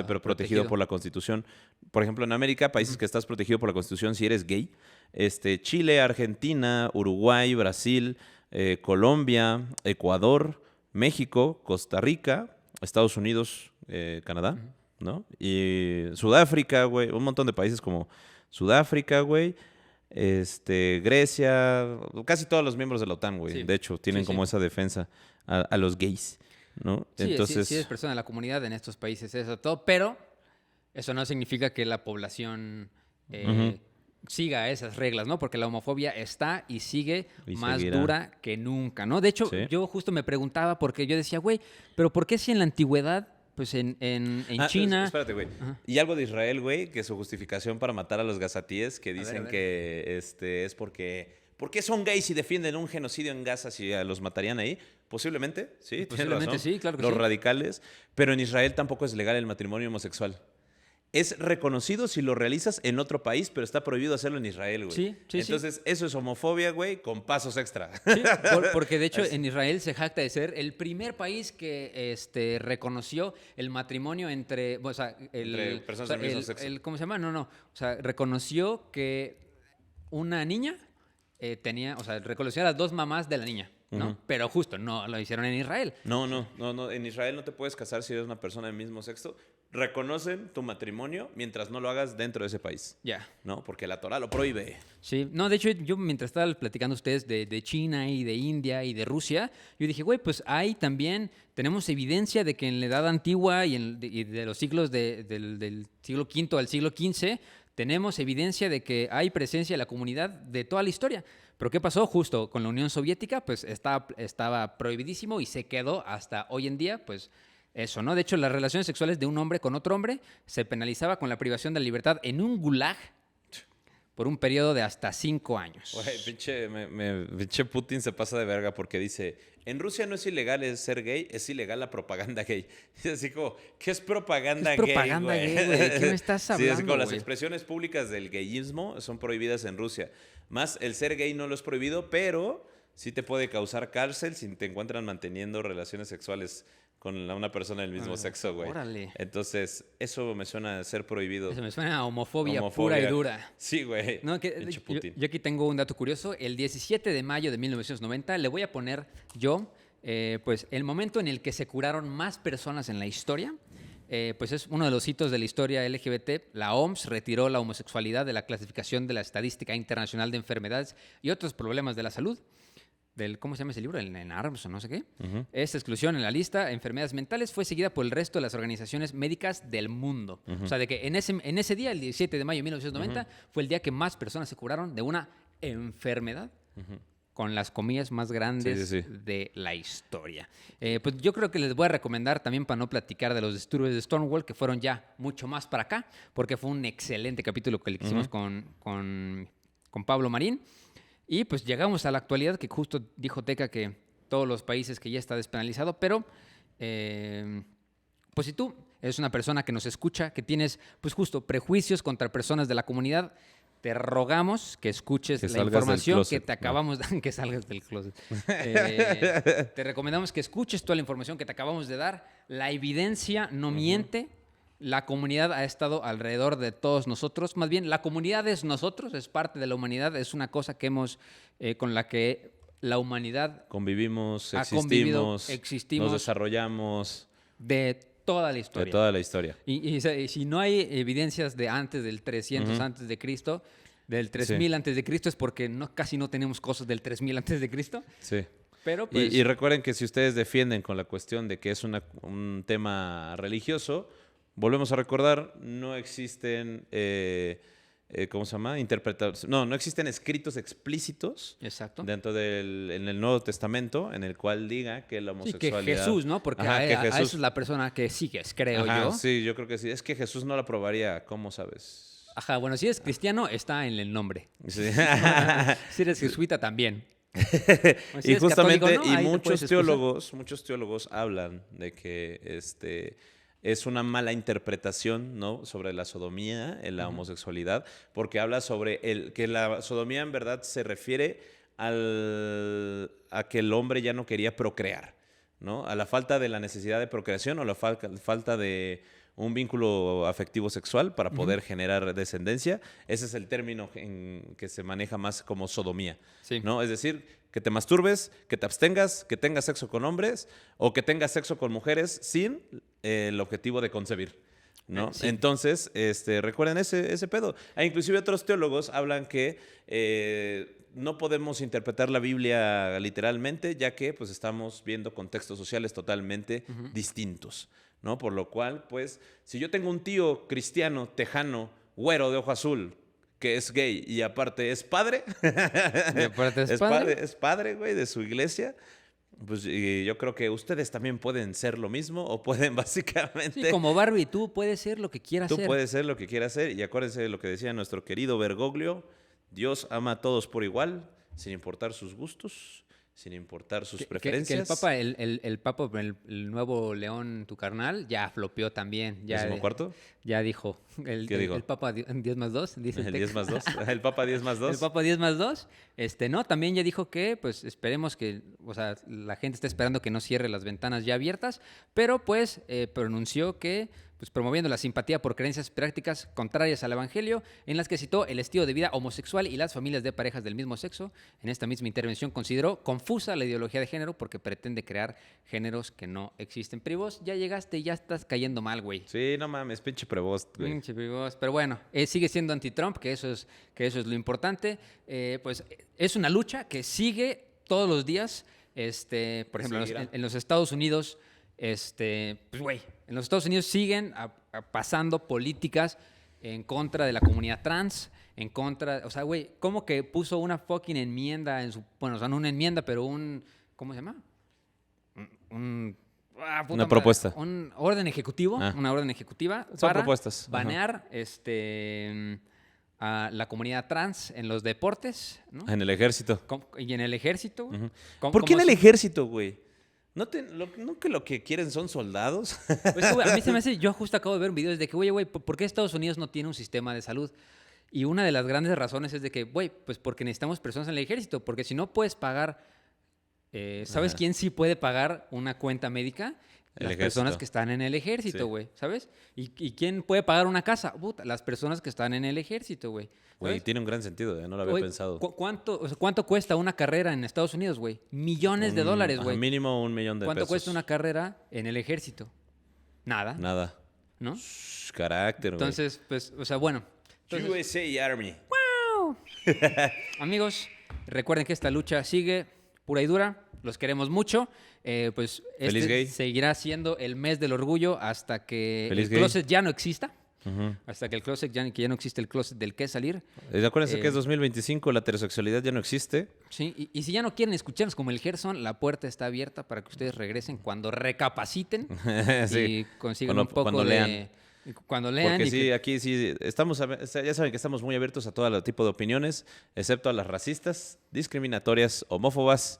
pero protegido por la Constitución. Por ejemplo, en América, países que estás protegido por la Constitución si eres gay. Chile, Argentina, Uruguay, Brasil, Colombia, Ecuador, México, Costa Rica, Estados Unidos, Canadá, ¿no? Y Sudáfrica, güey. Un montón de países como Sudáfrica, güey. Grecia, casi todos los miembros de la OTAN, güey. Sí. De hecho, tienen como esa defensa a los gays, ¿no? Sí, entonces, sí es persona de la comunidad en estos países, eso todo, pero eso no significa que la población siga esas reglas, ¿no? Porque la homofobia está y sigue más dura que nunca, ¿no? De hecho, yo justo me preguntaba porque yo decía, güey, pero ¿por qué si en la antigüedad, pues en China... Espérate, güey. Y algo de Israel, güey, que su justificación para matar a los gazatíes, que dicen que es porque... ¿Por qué son gays y defienden un genocidio en Gaza si los matarían ahí? Posiblemente, sí. Posiblemente sí, claro que los sí. radicales. Pero en Israel tampoco es legal el matrimonio homosexual. Es reconocido si lo realizas en otro país, pero está prohibido hacerlo en Israel, güey. Sí. Entonces, eso es homofobia, güey, con pasos extra. Sí, porque de hecho en Israel se jacta de ser el primer país que reconoció el matrimonio entre personas del mismo sexo. ¿Cómo se llama? No. O sea, reconoció que una niña reconoció a las dos mamás de la niña, ¿no? Uh-huh. Pero justo no lo hicieron en Israel. No. En Israel no te puedes casar si eres una persona del mismo sexo. Reconocen tu matrimonio mientras no lo hagas dentro de ese país. Ya. ¿No? Porque la Torá lo prohíbe. Sí. No, de hecho, yo mientras estaba platicando a ustedes de China y de India y de Rusia, yo dije, güey, pues ahí también tenemos evidencia de que en la edad antigua y de los siglos del siglo V al siglo XV, tenemos evidencia de que hay presencia de la comunidad de toda la historia. Pero ¿qué pasó? Justo con la Unión Soviética, pues estaba prohibidísimo y se quedó hasta hoy en día, pues eso, ¿no? De hecho, las relaciones sexuales de un hombre con otro hombre se penalizaba con la privación de la libertad en un gulag por un periodo de hasta 5 años. Güey, pinche Putin se pasa de verga porque dice, en Rusia no es ilegal ser gay, es ilegal la propaganda gay. Y así como, ¿qué es propaganda gay, gay, güey? ¿De qué me estás hablando, Sí, así como las expresiones públicas del gayismo son prohibidas en Rusia. Más el ser gay no lo es prohibido, pero sí te puede causar cárcel si te encuentran manteniendo relaciones sexuales con una persona del mismo sexo, güey. Órale. Entonces, eso me suena a ser prohibido. Eso me suena a homofobia pura y dura. Sí, güey. No, yo aquí tengo un dato curioso. El 17 de mayo de 1990 le voy a poner pues el momento en el que se curaron más personas en la historia. Pues es uno de los hitos de la historia LGBT. La OMS retiró la homosexualidad de la clasificación de la Estadística Internacional de Enfermedades y otros problemas de la salud. ¿Cómo se llama ese libro? El ARMS o no sé qué. Uh-huh. Esta exclusión en la lista de enfermedades mentales fue seguida por el resto de las organizaciones médicas del mundo. Uh-huh. O sea, de que en ese día, el 17 de mayo de 1990, fue el día que más personas se curaron de una enfermedad con las comillas más grandes de la historia. Pues yo creo que les voy a recomendar también, para no platicar de los disturbios de Stonewall, que fueron ya mucho más para acá, porque fue un excelente capítulo que le hicimos con Pablo Marín. Y pues llegamos a la actualidad, que justo dijo Teca que todos los países que ya está despenalizado, pero pues si tú eres una persona que nos escucha, que tienes pues justo prejuicios contra personas de la comunidad, te rogamos que escuches la información que te acabamos de... Que salgas del closet. Te recomendamos que escuches toda la información que te acabamos de dar. La evidencia no miente. La comunidad ha estado alrededor de todos nosotros. Más bien, la comunidad es nosotros, es parte de la humanidad. Es una cosa que con la que la humanidad convivimos, existimos, nos desarrollamos. De toda la historia. De toda la historia. Y si no hay evidencias de antes del 300 antes de Cristo, del 3000 antes de Cristo, es porque casi no tenemos cosas del 3000 antes de Cristo. Sí. Pero pues... y recuerden que si ustedes defienden con la cuestión de que es un tema religioso, volvemos a recordar, no existen ¿cómo se llama? Interpretados. No existen escritos explícitos Exacto. dentro en el Nuevo Testamento en el cual diga que la Sí, homosexualidad... que Jesús, ¿no? Porque Ajá, que a Jesús... eso es la persona que sigues, creo Ajá, yo. sí, yo creo que sí. Es que Jesús no lo aprobaría, ¿cómo sabes? Ajá, bueno, si eres cristiano, está en el nombre. Sí. Si eres jesuita, también. Bueno, si Y eres justamente, católico, ¿no? Ahí te puedes muchos teólogos hablan de que es una mala interpretación, ¿no? Sobre la sodomía, en la homosexualidad, porque habla sobre que la sodomía en verdad se refiere a que el hombre ya no quería procrear, ¿no? A la falta de la necesidad de procreación o la falta de un vínculo afectivo sexual para poder generar descendencia. Ese es el término que se maneja más como sodomía, Sí. ¿no? Es decir, que te masturbes, que te abstengas, que tengas sexo con hombres o que tengas sexo con mujeres sin el objetivo de concebir, ¿no? Sí. Entonces, recuerden ese pedo. Inclusive otros teólogos hablan que no podemos interpretar la Biblia literalmente, ya que pues estamos viendo contextos sociales totalmente distintos, ¿no? Por lo cual, pues, si yo tengo un tío cristiano, tejano, güero de ojo azul, que es gay y aparte es padre, Y aparte es padre. es padre, güey, de su iglesia, pues y yo creo que ustedes también pueden ser lo mismo o pueden básicamente... Sí, como Barbie, tú puedes ser lo que quieras Tú ser. puedes ser lo que quieras ser y acuérdense de lo que decía nuestro querido Bergoglio, Dios ama a todos por igual, sin importar sus gustos, sin importar sus preferencias. Que el Papa, el nuevo León, tu carnal, ya flopeó también. Ya, ¿14? Ya dijo. ¿Qué dijo? El Papa 10 más 2, dice El texto. 10 más 2. El Papa 10 más 2. El Papa 10 más 2. No, también ya dijo que, pues, esperemos que, o sea, la gente está esperando que no cierre las ventanas ya abiertas, pero, pues, pronunció que, pues, promoviendo la simpatía por creencias prácticas contrarias al evangelio, en las que citó el estilo de vida homosexual y las familias de parejas del mismo sexo. En esta misma intervención consideró confusa la ideología de género porque pretende crear géneros que no existen. Pero vos ya llegaste y ya estás cayendo mal, güey. Sí, no mames, pinche prevost, güey. Pinche pibos. Pero bueno, sigue siendo anti-Trump, que eso es lo importante. Pues es una lucha que sigue todos los días. Por ejemplo, en los Estados Unidos, pues güey, en los Estados Unidos siguen pasando políticas en contra de la comunidad trans, en contra, o sea, güey, ¿cómo que puso una fucking enmienda en su, bueno, o sea, no una enmienda, pero ¿cómo se llama? Una propuesta. Un orden ejecutivo, una orden ejecutiva Son para propuestas. banear a la comunidad trans en los deportes, ¿no? En el ejército. Y en el ejército. ¿Por qué en el ejército, güey? ¿No que lo que quieren son soldados? Pues, güey, a mí se me hace, yo justo acabo de ver un video de que, güey, ¿por qué Estados Unidos no tiene un sistema de salud? Y una de las grandes razones es de que, güey, pues porque necesitamos personas en el ejército, porque si no puedes pagar, ¿sabes quién sí puede pagar una cuenta médica? Las personas que están en el ejército, güey, ¿sabes? ¿Y quién puede pagar una casa? Puta, las personas que están en el ejército, güey. Güey, tiene un gran sentido, no lo había pensado. ¿Cuánto cuesta una carrera en Estados Unidos, güey? Millones de dólares, güey. Mínimo $1 millón de pesos. ¿Cuánto cuesta una carrera en el ejército? Nada. Nada. ¿No? Carácter, güey. Entonces, pues, o sea, bueno. USA Army. ¡Wow! Amigos, recuerden que esta lucha sigue pura y dura. Los queremos mucho. Pues Feliz gay. Seguirá siendo el mes del orgullo hasta que Feliz el gay. closet ya no exista. Hasta que el closet ya no existe el closet del que salir. Acuérdense que es 2025, la heterosexualidad ya no existe. Sí, y si ya no quieren escucharnos como el Gerson, la puerta está abierta para que ustedes regresen cuando recapaciten Sí. y consigan un poco cuando de... lean. Cuando lean. Porque sí, aquí sí, ya saben que estamos muy abiertos a todo tipo de opiniones, excepto a las racistas, discriminatorias, homófobas,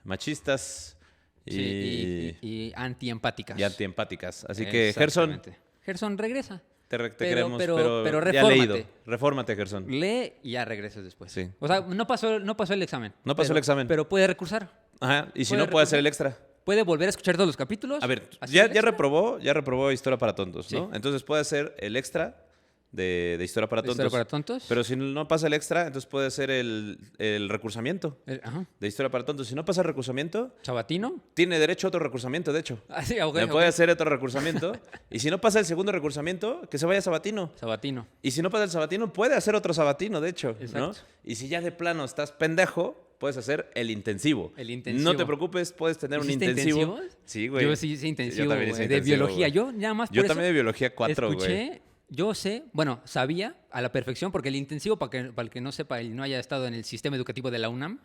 machistas y antiempáticas. Y antiempáticas. Así que, Gerson, Gerson, regresa. te queremos, pero ya refórmate. Leído. Refórmate, Gerson. Lee y ya regresas después. Sí. O sea, no pasó el examen. No pasó el examen. Pero puede recursar. Ajá, y si no, puede hacer el extra. Puede volver a escuchar todos los capítulos. A ver, ya reprobó Historia para Tontos, ¿no? Sí. Entonces puede hacer el extra de Historia para Tontos. Historia para Tontos. Pero si no pasa el extra, entonces puede hacer el recursamiento de Historia para Tontos. Si no pasa el recursamiento, ¿Sabatino? tiene derecho a otro recursamiento, de hecho. Ah, sí, okay, puede hacer otro recursamiento. Y si no pasa el segundo recursamiento, que se vaya a Sabatino. Sabatino. Y si no pasa el Sabatino, puede hacer otro Sabatino, de hecho. Exacto. ¿No? Y si ya de plano estás pendejo, puedes hacer el intensivo. El intensivo. No te preocupes, puedes tener un intensivo. ¿Intensivos? Sí, güey. Yo sí hice intensivo, Yo también hice de intensivo, biología. güey. Yo nada más por Yo eso también de biología 4, güey. escuché Yo sé, bueno, sabía a la perfección, porque el intensivo, para el que no sepa y no haya estado en el sistema educativo de la UNAM,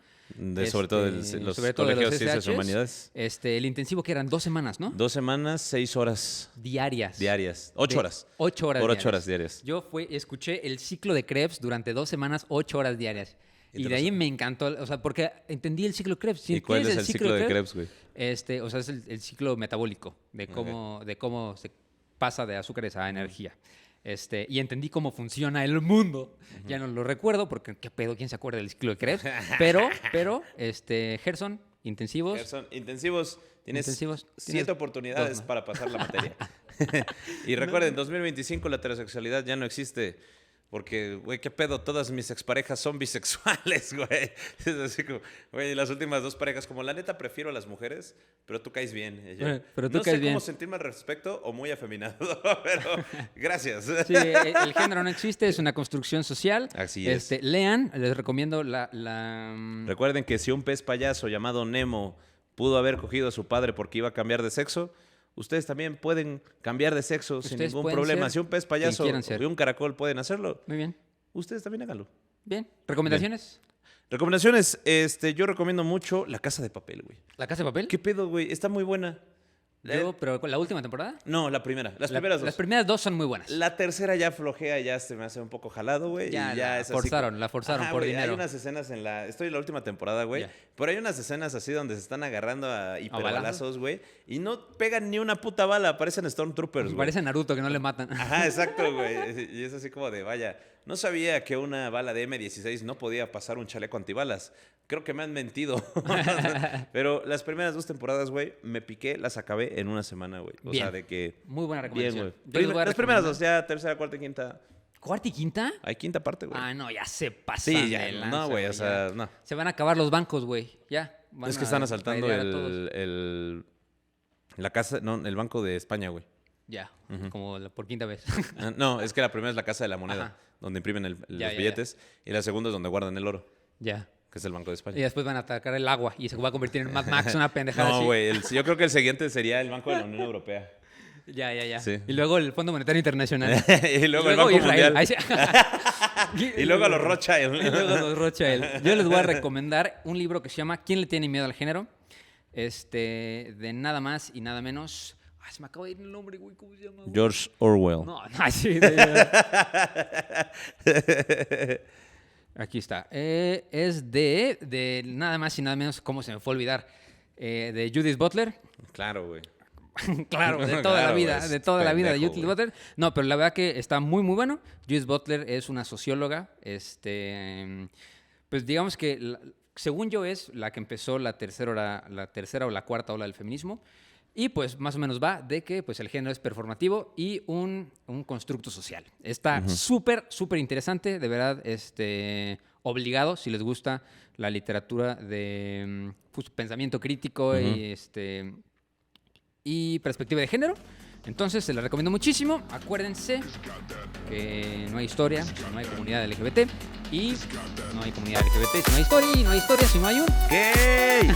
Sobre todo los colegios de Ciencias y Humanidades. El intensivo que eran 2 semanas, ¿no? 2 semanas, 6 horas. Diarias. 8 horas. 8 horas Por diarias. 8 horas diarias. Yo escuché el ciclo de Krebs durante 2 semanas, 8 horas diarias. Y de ahí me encantó, o sea, porque entendí el ciclo de Krebs. ¿Y cuál es el ciclo de Krebs, güey? O sea, es el ciclo metabólico de cómo se pasa de azúcares a energía. Y entendí cómo funciona el mundo. Ya no lo recuerdo porque qué pedo, ¿quién se acuerda del ciclo de Krebs? Pero, Gerson, intensivos. Tienes 7 oportunidades para pasar la materia. Y recuerden, en 2025 la heterosexualidad ya no existe. Porque, güey, qué pedo, todas mis exparejas son bisexuales, güey. Es así como, güey, las últimas 2 parejas, como la neta prefiero a las mujeres, pero tú caes bien. Pero tú no caes sé bien. cómo sentirme al respecto o muy afeminado, pero gracias. Sí, el género no existe, es una construcción social. Así es. Lean, les recomiendo Recuerden que si un pez payaso llamado Nemo pudo haber cogido a su padre porque iba a cambiar de sexo, ustedes también pueden cambiar de sexo sin ningún problema. Si un pez payaso y un caracol pueden hacerlo, muy bien, ustedes también háganlo. Bien. ¿Recomendaciones? Bien. Recomendaciones, yo recomiendo mucho La Casa de Papel, güey. ¿La Casa de Papel? ¿Qué pedo, güey? Está muy buena. ¿Pero la última temporada? No, la primera. Las primeras 2. Las primeras 2 son muy buenas. La tercera ya flojea, ya se me hace un poco jalado, güey. Ya la forzaron por güey, dinero. Hay unas escenas estoy en la última temporada, güey. Pero hay unas escenas así donde se están agarrando a hiperbalazos, güey. Y no pegan ni una puta bala, parecen Stormtroopers, güey. Parece Naruto, que no le matan. Ajá, exacto, güey. Y es así como de, vaya, no sabía que una bala de M16 no podía pasar un chaleco antibalas. Creo que me han mentido. Pero las primeras 2 temporadas, güey, me piqué, las acabé en una semana, güey. O sea, de que... Muy buena recomendación. Bien, güey. Las primeras 2, ya tercera, cuarta y quinta. ¿Cuarta y quinta? Hay quinta parte, güey. Ah, no, ya se pasan. Sí, ya. No, güey, o sea, no. Se van a acabar los bancos, güey. Ya. Es que están asaltando la casa, no, el Banco de España, güey. Ya, como por quinta vez. No, es que la primera es la Casa de la Moneda, donde imprimen los billetes. Y la segunda es donde guardan el oro. Ya. Que es el Banco de España. Y después van a atacar el agua y se va a convertir en Mad Max, una pendejada así. No, güey, yo creo que el siguiente sería el Banco de la Unión Europea. Ya. Sí. Y luego el Fondo Monetario Internacional. y luego el Banco Israel. Mundial. Y luego a los Rothschild. Y luego a los Rothschild. Yo les voy a recomendar un libro que se llama ¿Quién le tiene miedo al género? De nada más y nada menos... se me acaba de ir el nombre, güey. ¿Cómo se llama? Güey? George Orwell. No, sí. Aquí está. Es de nada más y nada menos, ¿cómo se me fue a olvidar? De Judith Butler. Claro, güey. Claro, de toda la vida, wey, de toda la vida de Judith Butler. No, pero la verdad que está muy, muy bueno. Judith Butler es una socióloga. Pues digamos que, según yo, es la que empezó la tercera o la cuarta ola del feminismo. Y pues más o menos va de que pues, el género es performativo y un constructo social. Está súper, súper interesante. De verdad, obligado, si les gusta la literatura de pues, pensamiento crítico y perspectiva de género. Entonces, se la recomiendo muchísimo. Acuérdense que no hay historia si no hay comunidad LGBT. Y no hay comunidad LGBT si no hay historia. Y no hay historia si no hay un... ¡Gay!